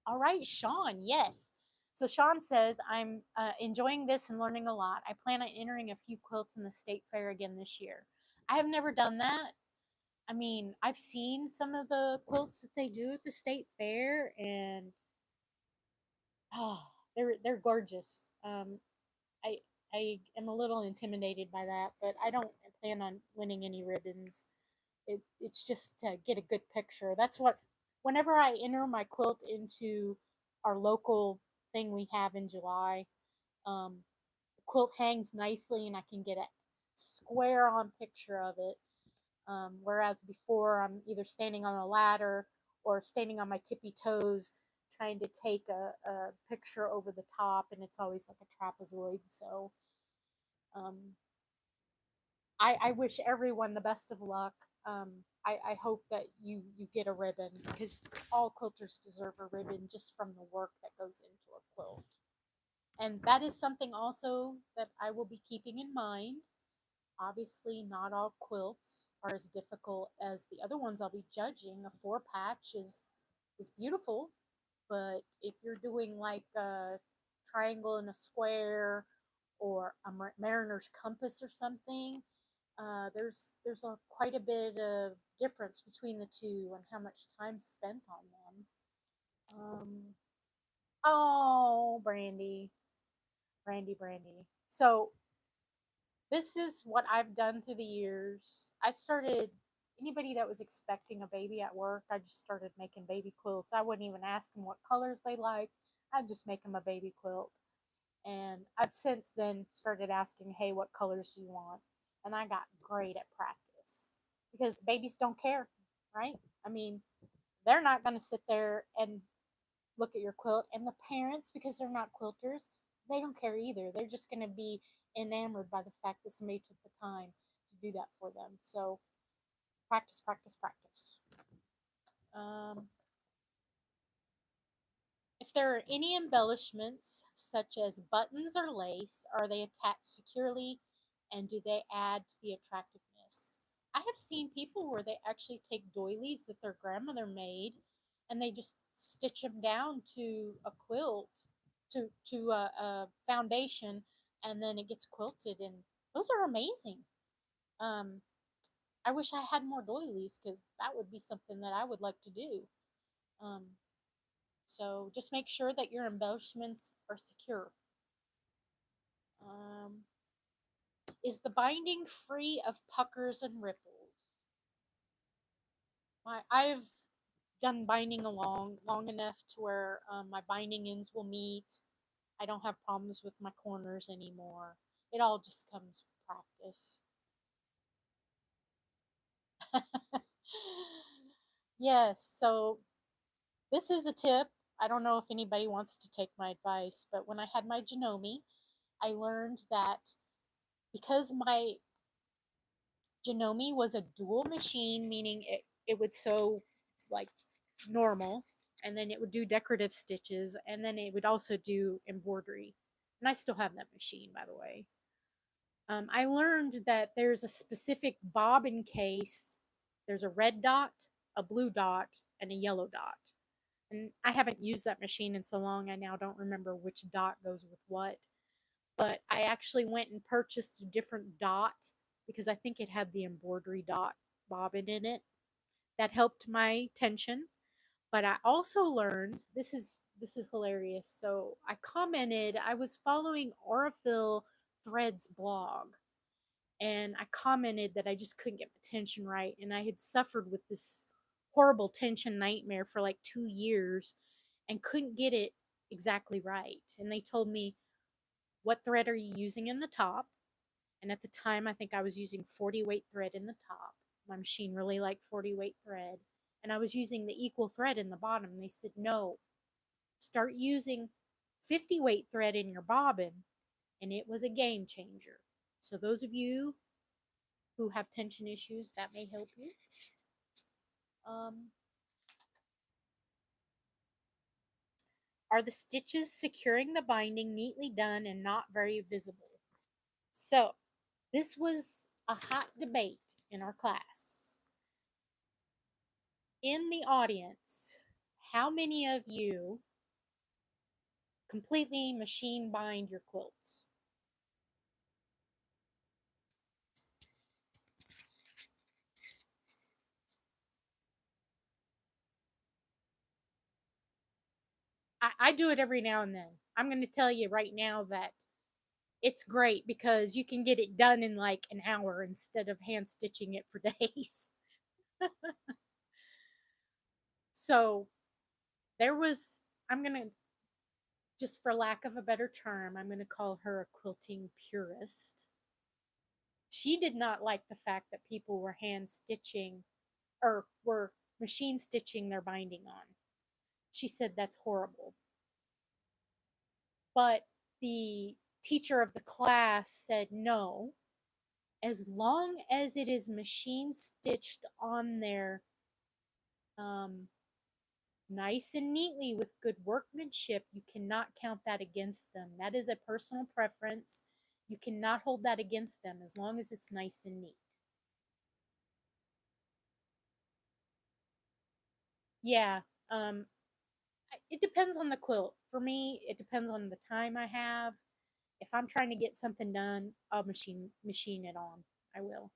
All right, Sean, yes. So Sean says, I'm enjoying this and learning a lot. I plan on entering a few quilts in the state fair again this year. I have never done that. I mean, I've seen some of the quilts that they do at the state fair, and oh, they're gorgeous. I I am a little intimidated by that, but I don't plan on winning any ribbons. It's just to get a good picture. That's what, whenever I enter my quilt into our local thing we have in July, the quilt hangs nicely and I can get a square on picture of it. Whereas before, I'm either standing on a ladder or standing on my tippy toes trying to take a picture over the top, and it's always like a trapezoid. So I wish everyone the best of luck. I hope that you get a ribbon, because all quilters deserve a ribbon just from the work that goes into a quilt. And that is something also that I will be keeping in mind. Obviously, not all quilts are as difficult as the other ones I'll be judging. A four patch is beautiful, but if you're doing like a triangle and a square or a mariner's compass or something, there's quite a bit of difference between the two and how much time spent on them. Oh, Brandy, Brandy. So this is what I've done through the years. I started, anybody that was expecting a baby at work, I just started making baby quilts. I wouldn't even ask them what colors they like. I'd just make them a baby quilt. And I've since then started asking, hey, what colors do you want? And I got great at practice, because babies don't care, right? I mean, they're not going to sit there and look at your quilt. And the parents, because they're not quilters, they don't care either. They're just going to be enamored by the fact that somebody took the time to do that for them. So practice, practice, practice. Um, if there are any embellishments, such as buttons or lace, are they attached securely, and do they add to the attractiveness? I have seen people where they actually take doilies that their grandmother made and they just stitch them down to a quilt, to a foundation, and then it gets quilted. And those are amazing. Um, I wish I had more doilies, because that would be something that I would like to do. Um, so just make sure that your embellishments are secure. Um, is the binding free of puckers and ripples? I've done binding along long enough to where my binding ends will meet. I don't have problems with my corners anymore. It all just comes with practice. Yes, so this is a tip. I don't know if anybody wants to take my advice, but when I had my Janome, I learned that because my Janome was a dual machine, meaning it would sew like normal, and then it would do decorative stitches, and then it would also do embroidery. And I still have that machine, by the way. I learned that there's a specific bobbin case. There's a red dot, a blue dot, and a yellow dot. And I haven't used that machine in so long, I now don't remember which dot goes with what. But I actually went and purchased a different dot because I think it had the embroidery dot bobbin in it. That helped my tension. But I also learned this is hilarious. So I commented, I was following Aurifil Threads blog, and I commented that I just couldn't get my tension right, and I had suffered with this horrible tension nightmare for like 2 years and couldn't get it exactly right. And they told me, what thread are you using in the top? And at the time, I think I was using 40 weight thread in the top. My machine really liked 40 weight thread. And I was using the equal thread in the bottom. And they said, no, start using 50 weight thread in your bobbin. And it was a game changer. So, those of you who have tension issues, that may help you. Um, are the stitches securing the binding neatly done and not very visible? So, this was a hot debate in our class. In the audience, how many of you completely machine bind your quilts? I do it every now and then. I'm going to tell you right now that it's great because you can get it done in like an hour instead of hand stitching it for days. So there was, I'm going to, just for lack of a better term, I'm going to call her a quilting purist. She did not like the fact that people were hand stitching or were machine stitching their binding on. She said that's horrible. But the teacher of the class said no, as long as it is machine stitched on there um, nice and neatly with good workmanship, you cannot count that against them. That is a personal preference. You cannot hold that against them as long as it's nice and neat. Yeah, um, it depends on the quilt. For me, it depends on the time I have. If I'm trying to get something done, I'll machine it on. I will.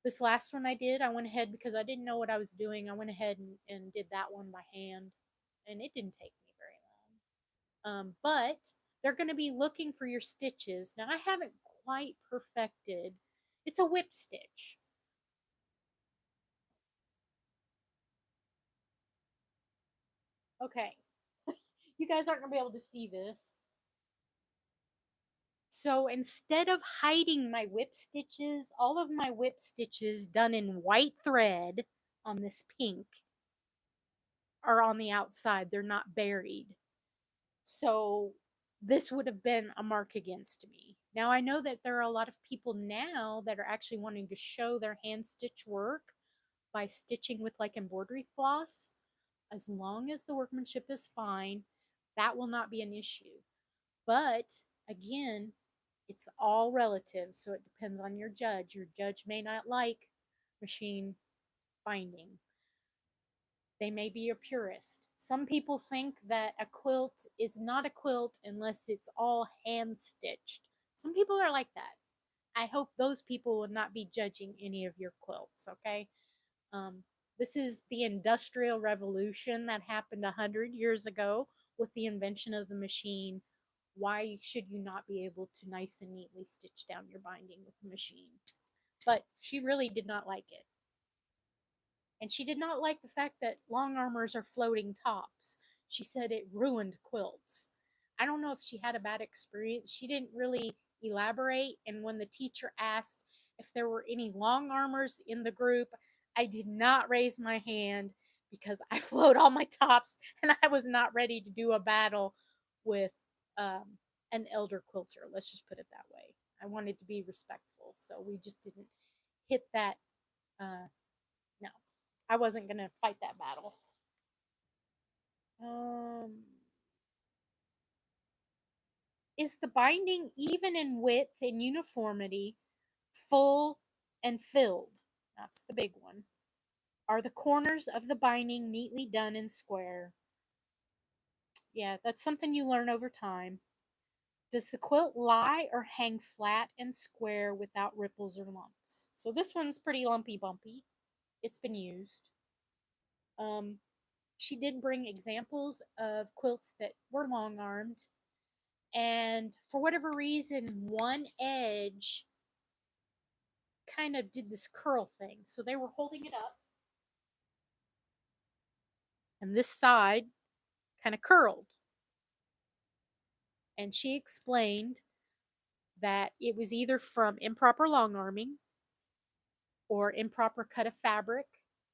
This last one I did, I went ahead because I didn't know what I was doing. I went ahead and did that one by hand, and it didn't take me very long. But they're going to be looking for your stitches. Now, I haven't quite perfected. It's a whip stitch. Okay, you guys aren't going to be able to see this. So instead of hiding my whip stitches, all of my whip stitches done in white thread on this pink are on the outside. They're not buried. So this would have been a mark against me. Now I know that there are a lot of people now that are actually wanting to show their hand stitch work by stitching with like embroidery floss. As long as the workmanship is fine, that will not be an issue. But again, it's all relative, so it depends on your judge. Your judge may not like machine binding. They may be a purist. Some people think that a quilt is not a quilt unless it's all hand stitched. Some people are like that. I hope those people will not be judging any of your quilts, okay? Um, this is the Industrial Revolution that happened 100 years ago with the invention of the machine. Why should you not be able to nice and neatly stitch down your binding with the machine? But she really did not like it. And she did not like the fact that long armors are floating tops. She said it ruined quilts. I don't know if she had a bad experience. She didn't really elaborate. And when the teacher asked if there were any long armors in the group, I did not raise my hand because I float all my tops and I was not ready to do a battle with um, an elder quilter. Let's just put it that way. I wanted to be respectful. So we just didn't hit that. No, I wasn't going to fight that battle. Um, is the binding even in width and uniformity, full and filled? That's the big one. Are the corners of the binding neatly done and square? Yeah, that's something you learn over time. Does the quilt lie or hang flat and square without ripples or lumps? So this one's pretty lumpy bumpy. It's been used. Um, she did bring examples of quilts that were long armed, and for whatever reason, one edge kind of did this curl thing. So they were holding it up, and this side kind of curled. And she explained that it was either from improper long arming or improper cut of fabric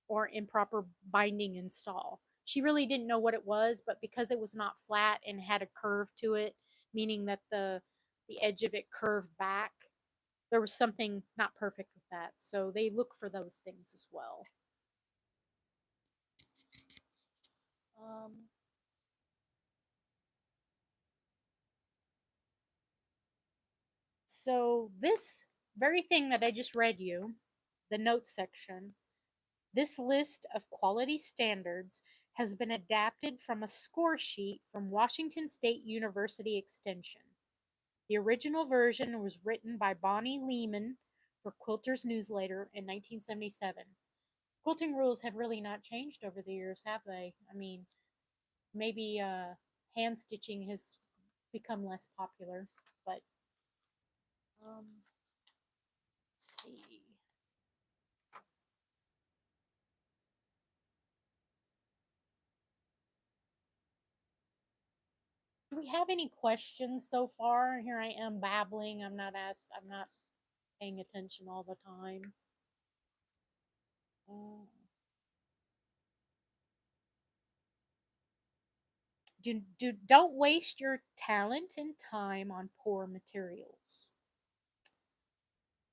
or improper binding install. She really didn't know what it was, but because it was not flat and had a curve to it, meaning that the edge of it curved back, there was something not perfect with that. So they look for those things as well. Um, so this very thing that I just read you, the notes section, this list of quality standards has been adapted from a score sheet from Washington State University Extension. The original version was written by Bonnie Lehman for Quilter's Newsletter in 1977. Quilting rules have really not changed over the years, have they? I mean, maybe hand stitching has become less popular, but let's see. Do we have any questions so far? Here I am babbling. I'm not paying attention all the time. Uh, don't waste your talent and time on poor materials.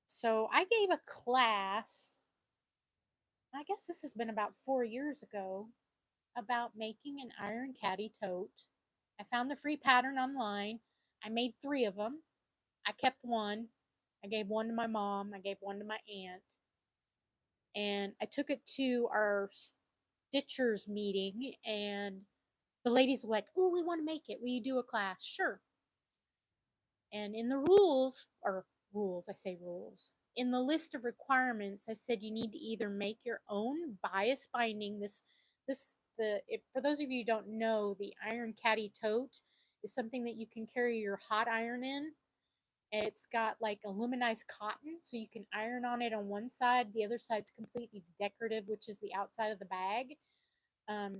So I gave a class, I guess this has been about 4 years ago, about making an iron caddy tote. I found the free pattern online. I made 3 of them. I kept one. I gave one to my mom. I gave one to my aunt. And I took it to our stitchers meeting, and the ladies were like, "Oh, we want to make it. Will you do a class?" Sure. And in the rules, I say rules. In the list of requirements, I said you need to either make your own bias binding. For those of you who don't know, the iron caddy tote is something that you can carry your hot iron in. It's got like aluminized cotton, so you can iron on it on one side. The other side's completely decorative, which is the outside of the bag.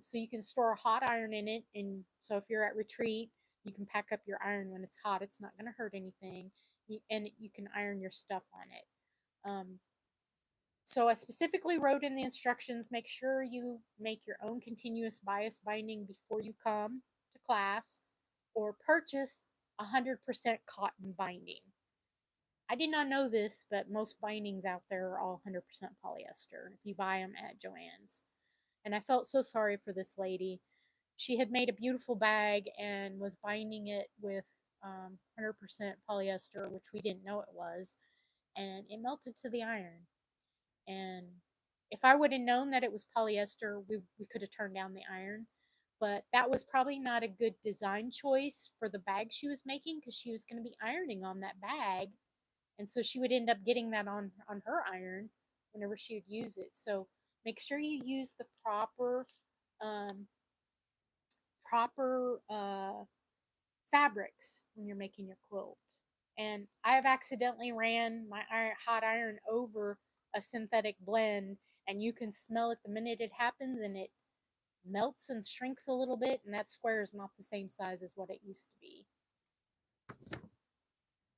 So you can store a hot iron in it, and so if you're at retreat, you can pack up your iron when it's hot. It's not going to hurt anything, and you can iron your stuff on it. So I specifically wrote in the instructions, make sure you make your own continuous bias binding before you come to class, or purchase 100% cotton binding. I did not know this, but most bindings out there are all 100% polyester if you buy them at Joann's. And I felt so sorry for this lady. She had made a beautiful bag and was binding it with 100% polyester, which we didn't know it was, and it melted to the iron. And if I would have known that it was polyester, we could have turned down the iron. But that was probably not a good design choice for the bag she was making, because she was going to be ironing on that bag. And so she would end up getting that on her iron whenever she would use it. So make sure you use the um, proper fabrics when you're making your quilt. And I have accidentally ran my hot iron over a synthetic blend, and you can smell it the minute it happens, and it melts and shrinks a little bit, and that square is not the same size as what it used to be.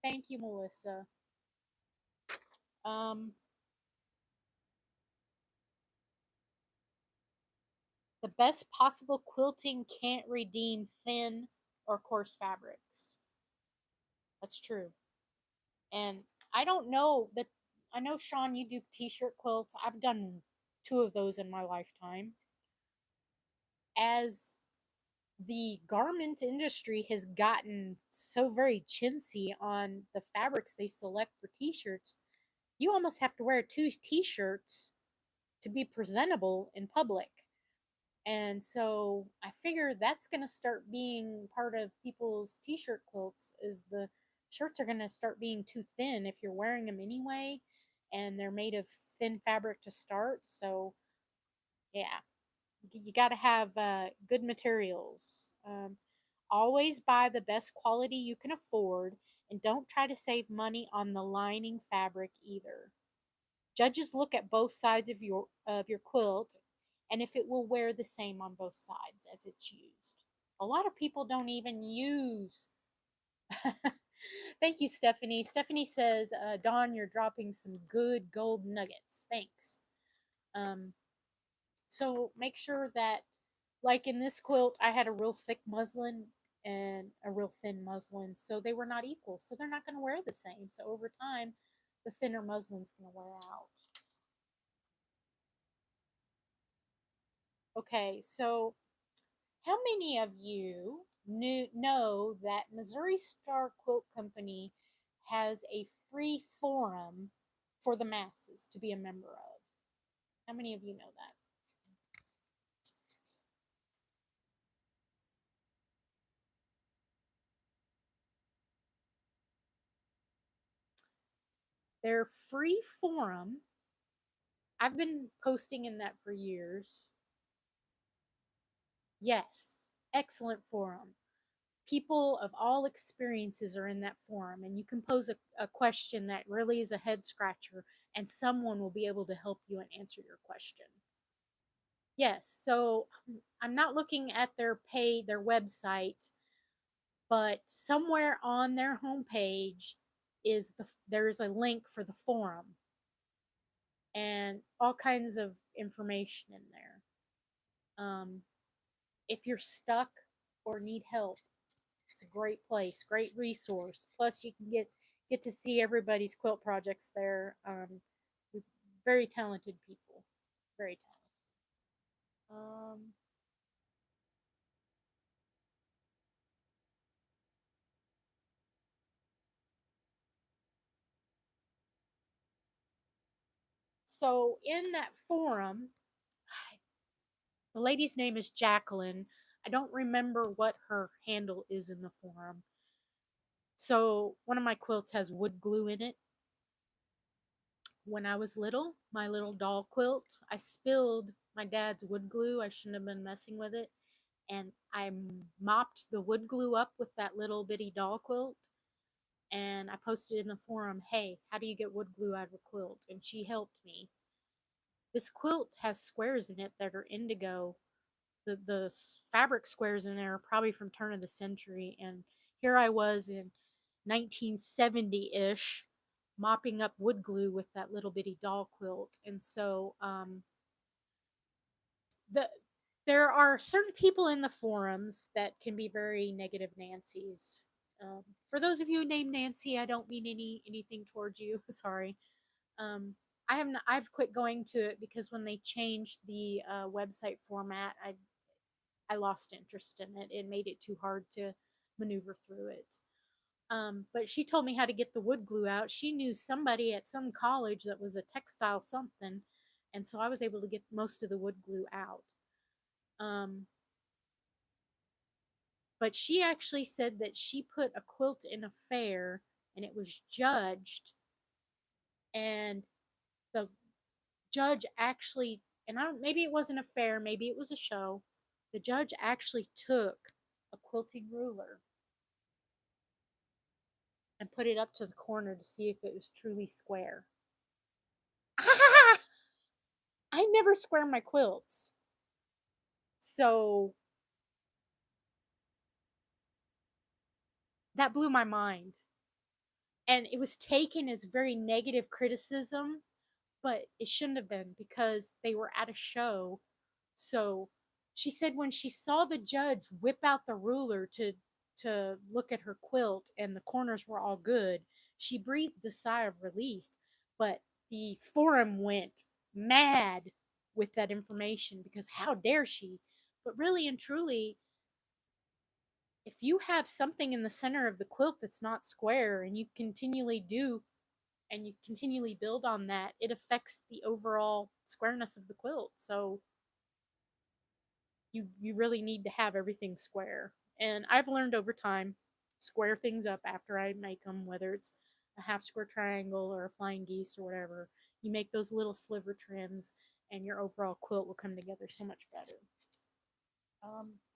Thank you, Melissa. Um, the best possible quilting can't redeem thin or coarse fabrics. That's true. And I don't know that I know, Sean, you do t-shirt quilts. I've done two of those in my lifetime. As the garment industry has gotten so very chintzy on the fabrics they select for t-shirts, you almost have to wear two t-shirts to be presentable in public. And so I figure that's going to start being part of people's t-shirt quilts, is the shirts are going to start being too thin if you're wearing them anyway, and they're made of thin fabric to start. So yeah, you got to have good materials. Always buy the best quality you can afford, and don't try to save money on the lining fabric either. Judges look at both sides of your quilt, and if it will wear the same on both sides as it's used. A lot of people don't even use. Thank you, Stephanie. Stephanie says, Dawn, you're dropping some good gold nuggets. Thanks. Um, so make sure that, like in this quilt, I had a real thick muslin and a real thin muslin, so they were not equal. So they're not going to wear the same. So over time, the thinner muslin's going to wear out. Okay, so how many of you know that Missouri Star Quilt Company has a free forum for the masses to be a member of? How many of you know that? Their free forum, I've been posting in that for years. Yes, excellent forum. People of all experiences are in that forum, and you can pose a question that really is a head scratcher, and someone will be able to help you and answer your question. Yes, so I'm not looking at their website, but somewhere on their homepage there's a link for the forum and all kinds of information in there. If you're stuck or need help, it's a great place, great resource. Plus, you can get to see everybody's quilt projects there. Very talented people, very talented. So in that forum, the lady's name is Jacqueline. I don't remember what her handle is in the forum. So one of my quilts has wood glue in it. When I was little, my little doll quilt, I spilled my dad's wood glue. I shouldn't have been messing with it. And I mopped the wood glue up with that little bitty doll quilt. And I posted in the forum, hey, how do you get wood glue out of a quilt? And she helped me. This quilt has squares in it that are indigo. The fabric squares in there are probably from turn of the century, and here I was in 1970-ish mopping up wood glue with that little bitty doll quilt. And so the there are certain people in the forums that can be very negative Nancy's. For those of you named Nancy, I don't mean anything towards you. Sorry. um, I've quit going to it because when they changed the website format, I lost interest in it. It made it too hard to maneuver through it. But she told me how to get the wood glue out. She knew somebody at some college that was a textile something, and so I was able to get most of the wood glue out. Um, but she actually said that she put a quilt in a fair and it was judged, and the judge actually, and I don't, maybe it wasn't a fair, maybe it was a show. The judge actually took a quilting ruler and put it up to the corner to see if it was truly square. I never square my quilts. So that blew my mind. And it was taken as very negative criticism, but it shouldn't have been because they were at a show. So she said when she saw the judge whip out the ruler to look at her quilt and the corners were all good, she breathed a sigh of relief. But the forum went mad with that information because how dare she? But really and truly, if you have something in the center of the quilt that's not square and you continually do and you continually build on that, it affects the overall squareness of the quilt. So you really need to have everything square. And I've learned over time square things up after I make them, whether it's a half square triangle or a flying geese or whatever. You make those little sliver trims, and your overall quilt will come together so much better.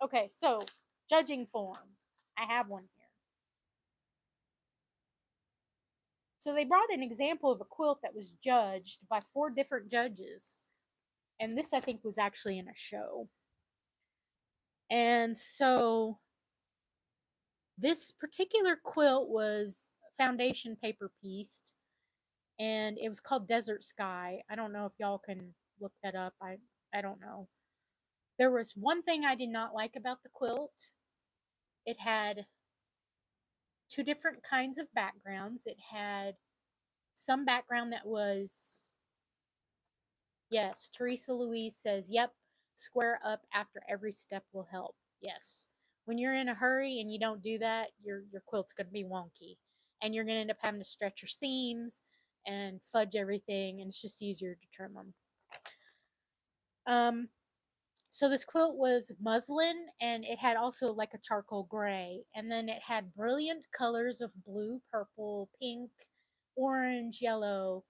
Okay, so judging form. I have one here. So they brought an example of a quilt that was judged by 4 different judges. And this, I think, was actually in a show. And so this particular quilt was foundation paper pieced, and it was called Desert Sky. I don't know if y'all can look that up. I don't know. There was one thing I did not like about the quilt. It had 2 different kinds of backgrounds. It had some background that was, yes, Teresa Louise says, yep, square up after every step will help. Yes. When you're in a hurry and you don't do that, your quilt's going to be wonky. And you're going to end up having to stretch your seams and fudge everything, and it's just easier to trim them. So this quilt was muslin, and it had also like a charcoal gray, and then it had brilliant colors of blue, purple, pink, orange, yellow,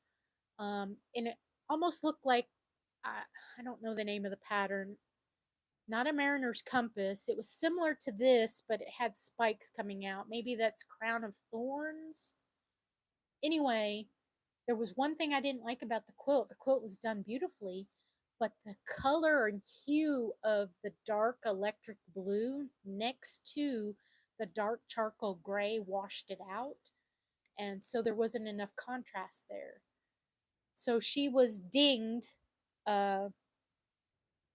and it almost looked like I don't know the name of the pattern. Not a mariner's compass. It was similar to this, but it had spikes coming out. Maybe that's crown of thorns. Anyway, there was one thing I didn't like about the quilt. The quilt was done beautifully, but the color and hue of the dark electric blue next to the dark charcoal gray washed it out. And so there wasn't enough contrast there. So she was dinged uh,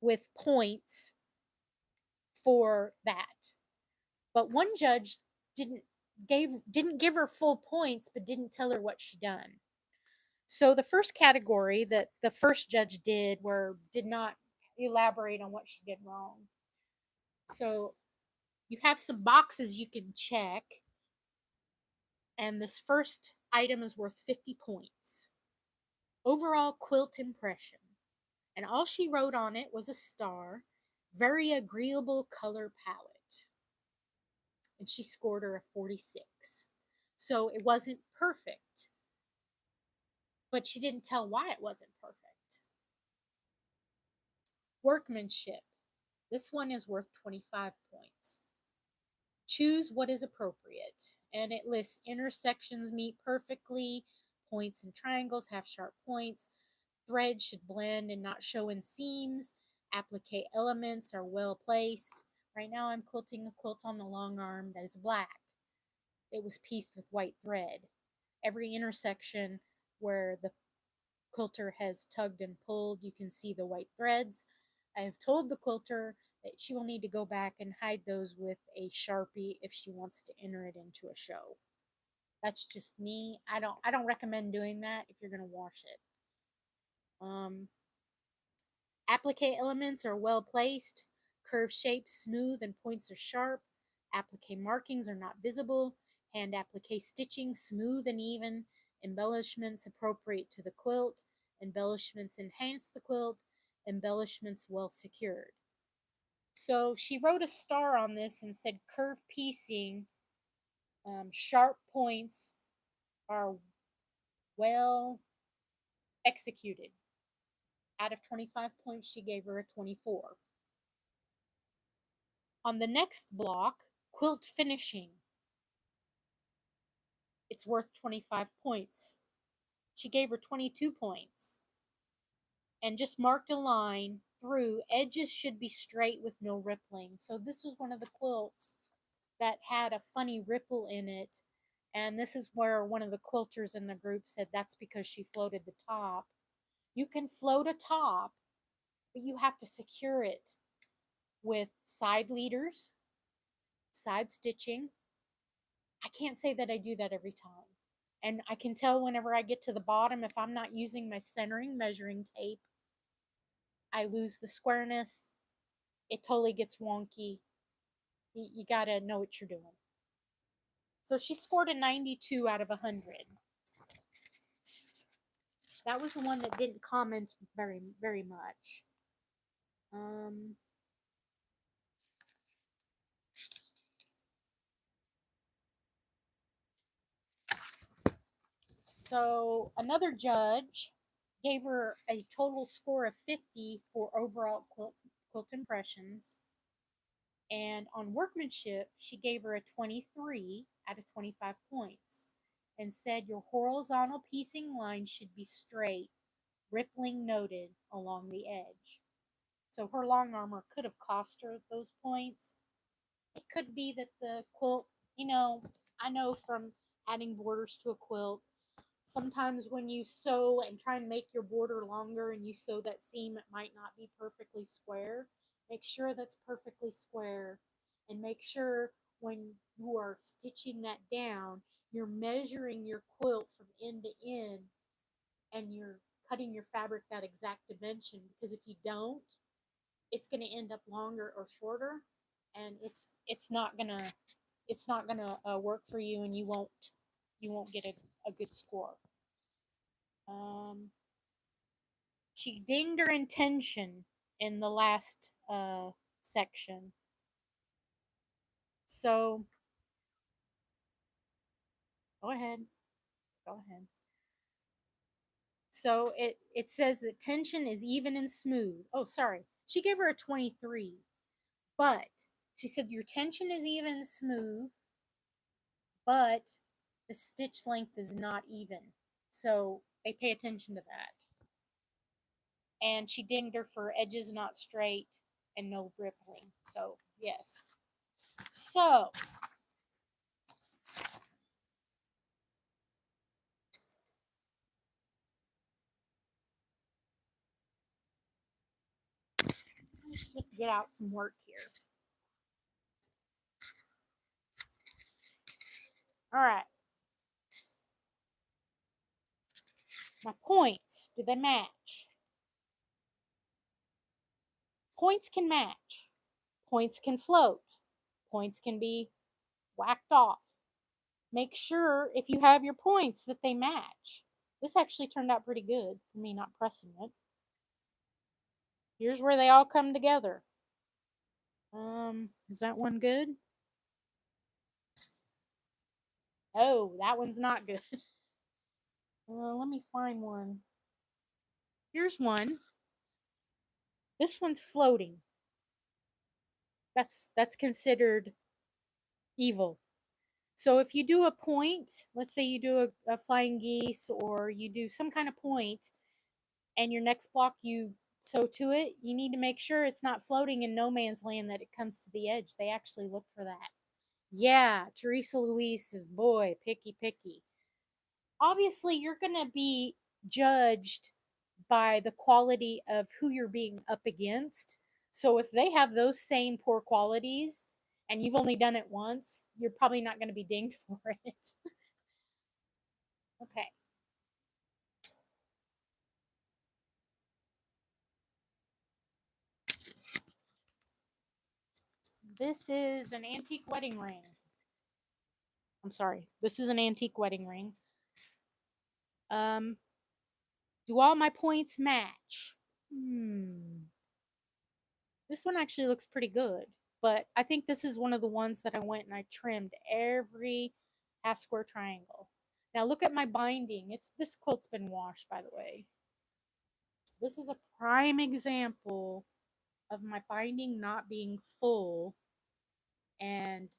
with points for that. But one judge didn't didn't give her full points, but didn't tell her what she done. So the first category that the first judge did not elaborate on what she did wrong. So you have some boxes you can check, and this first item is worth 50 points. Overall quilt impression. And all she wrote on it was a star, very agreeable color palette. And she scored her a 46. So it wasn't perfect, but she didn't tell why it wasn't perfect. Workmanship. This one is worth 25 points. Choose what is appropriate. And it lists intersections meet perfectly, points and triangles have sharp points, threads should blend and not show in seams, applique elements are well placed. Right now I'm quilting a quilt on the long arm that is black. It was pieced with white thread. Every intersection where the quilter has tugged and pulled, you can see the white threads. I have told the quilter that she will need to go back and hide those with a Sharpie if she wants to enter it into a show. That's just me. I don't recommend doing that if you're going to wash it. Applique elements are well placed. Curve shapes smooth and points are sharp. Applique markings are not visible. Hand applique stitching smooth and even. Embellishments appropriate to the quilt. Embellishments enhance the quilt. Embellishments well secured. So she wrote a star on this and said curve piecing, sharp points are well executed. Out of 25 points, she gave her a 24. On the next block, quilt finishing, it's worth 25 points. She gave her 22 points. and just marked a line through. Edges should be straight with no rippling. So this was one of the quilts that had a funny ripple in it. And this is where one of the quilters in the group said that's because she floated the top. You can float a top, but you have to secure it with side leaders, side stitching. I can't say that I do that every time. And I can tell whenever I get to the bottom, if I'm not using my centering measuring tape, I lose the squareness. It totally gets wonky. You got to know what you're doing. So she scored a 92 out of 100. That was the one that didn't comment very much. So another judge gave her a total score of 50 for overall quilt impressions. And on workmanship, she gave her a 23 out of 25 points and said your horizontal piecing line should be straight, rippling noted along the edge. So her long armor could have cost her those points. It could be that the quilt, I know from adding borders to a quilt, sometimes when you sew and try and make your border longer and you sew that seam, it might not be perfectly square. Make sure that's perfectly square, and make sure when you are stitching that down, you're measuring your quilt from end to end and you're cutting your fabric that exact dimension, because if you don't, it's going to end up longer or shorter, and it's not gonna work for you, and you won't get a good score. She dinged her intention in the last section. So go ahead. Go ahead. So it says that tension is even and smooth. Oh, sorry. She gave her a 23, but she said your tension is even and smooth, but the stitch length is not even. So they pay attention to that. And she dinged her for edges not straight and no rippling. So, yes. So, let's just get out some work here. All right. My points, do they match? Points can match. Points can float. Points can be whacked off. Make sure if you have your points that they match. This actually turned out pretty good for me not pressing it. Here's where they all come together. Is that one good? Oh, that one's not good. Let me find one. Here's one. This one's floating. That's considered evil. So if you do a point, let's say you do a flying geese, or you do some kind of point, and your next block you sew to it, you need to make sure it's not floating in no man's land, that it comes to the edge. They actually look for that. Yeah, Teresa Louise says, boy, picky. Obviously, you're going to be judged by the quality of who you're being up against. So if they have those same poor qualities and you've only done it once, you're probably not going to be dinged for it. Okay. This is an antique wedding ring. I'm sorry. This is an antique wedding ring. Do all my points match? This one actually looks pretty good, but I think this is one of the ones that I went and I trimmed every half square triangle. Now look at my binding. This quilt's been washed, by the way. This is a prime example of my binding not being full, and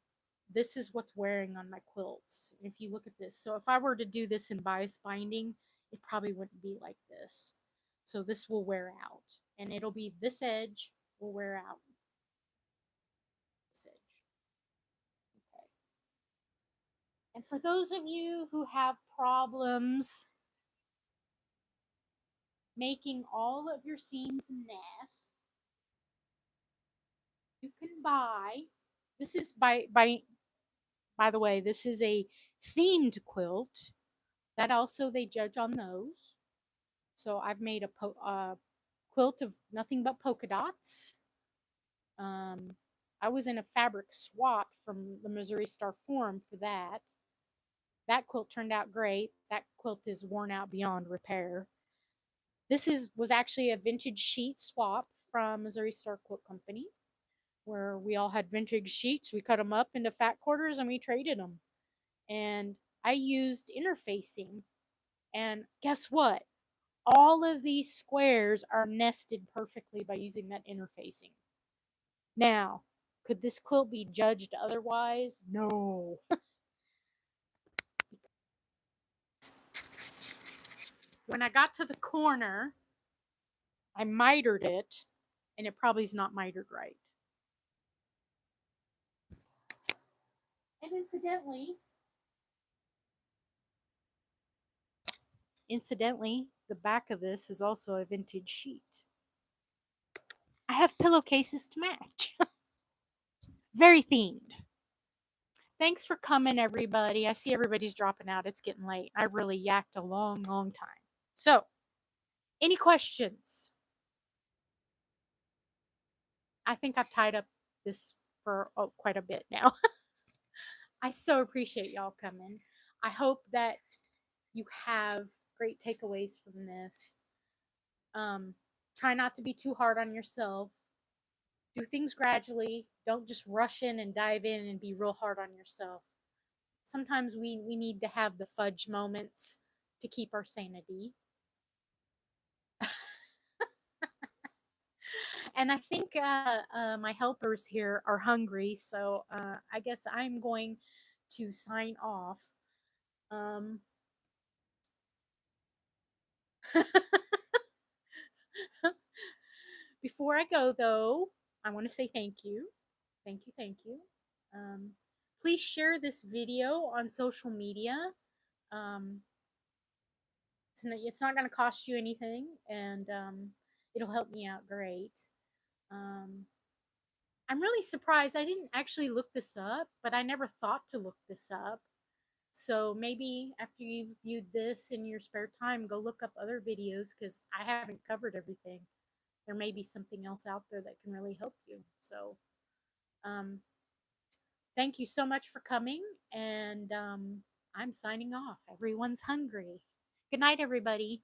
this is what's wearing on my quilts. If you look at this, so if I were to do this in bias binding, it probably wouldn't be like this. So this will wear out, and it'll be this edge will wear out. This edge. Okay. And for those of you who have problems making all of your seams nest, you can buy. This is by the way, this is a themed quilt. That also they judge on those. So I've made a quilt of nothing but polka dots. Um, I was in a fabric swap from the Missouri Star Forum for that. That quilt turned out great. That quilt is worn out beyond repair. This was actually a vintage sheet swap from Missouri Star Quilt Company, where we all had vintage sheets. We cut them up into fat quarters and we traded them. And I used interfacing. And guess what? All of these squares are nested perfectly by using that interfacing. Now, could this quilt be judged otherwise? No. When I got to the corner, I mitered it, and it probably is not mitered right. And incidentally, the back of this is also a vintage sheet. I have pillowcases to match. Very themed. Thanks for coming, everybody. I see everybody's dropping out. It's getting late. I really yacked a long, long time. So, any questions? I think I've tied up this for quite a bit now. I so appreciate y'all coming. I hope that you have great takeaways from this. Try not to be too hard on yourself. Do things gradually. Don't just rush in and dive in and be real hard on yourself. Sometimes we need to have the fudge moments to keep our sanity. And I think my helpers here are hungry, so I guess I'm going to sign off. Before I go, though, I want to say thank you. Thank you, thank you. Please share this video on social media. Um, it's not going to cost you anything, and it'll help me out great. I'm really surprised. I didn't actually look this up, but I never thought to look this up. So maybe after you've viewed this in your spare time, go look up other videos because I haven't covered everything. There may be something else out there that can really help you. So, um, thank you so much for coming, and I'm signing off. Everyone's hungry. Good night, everybody.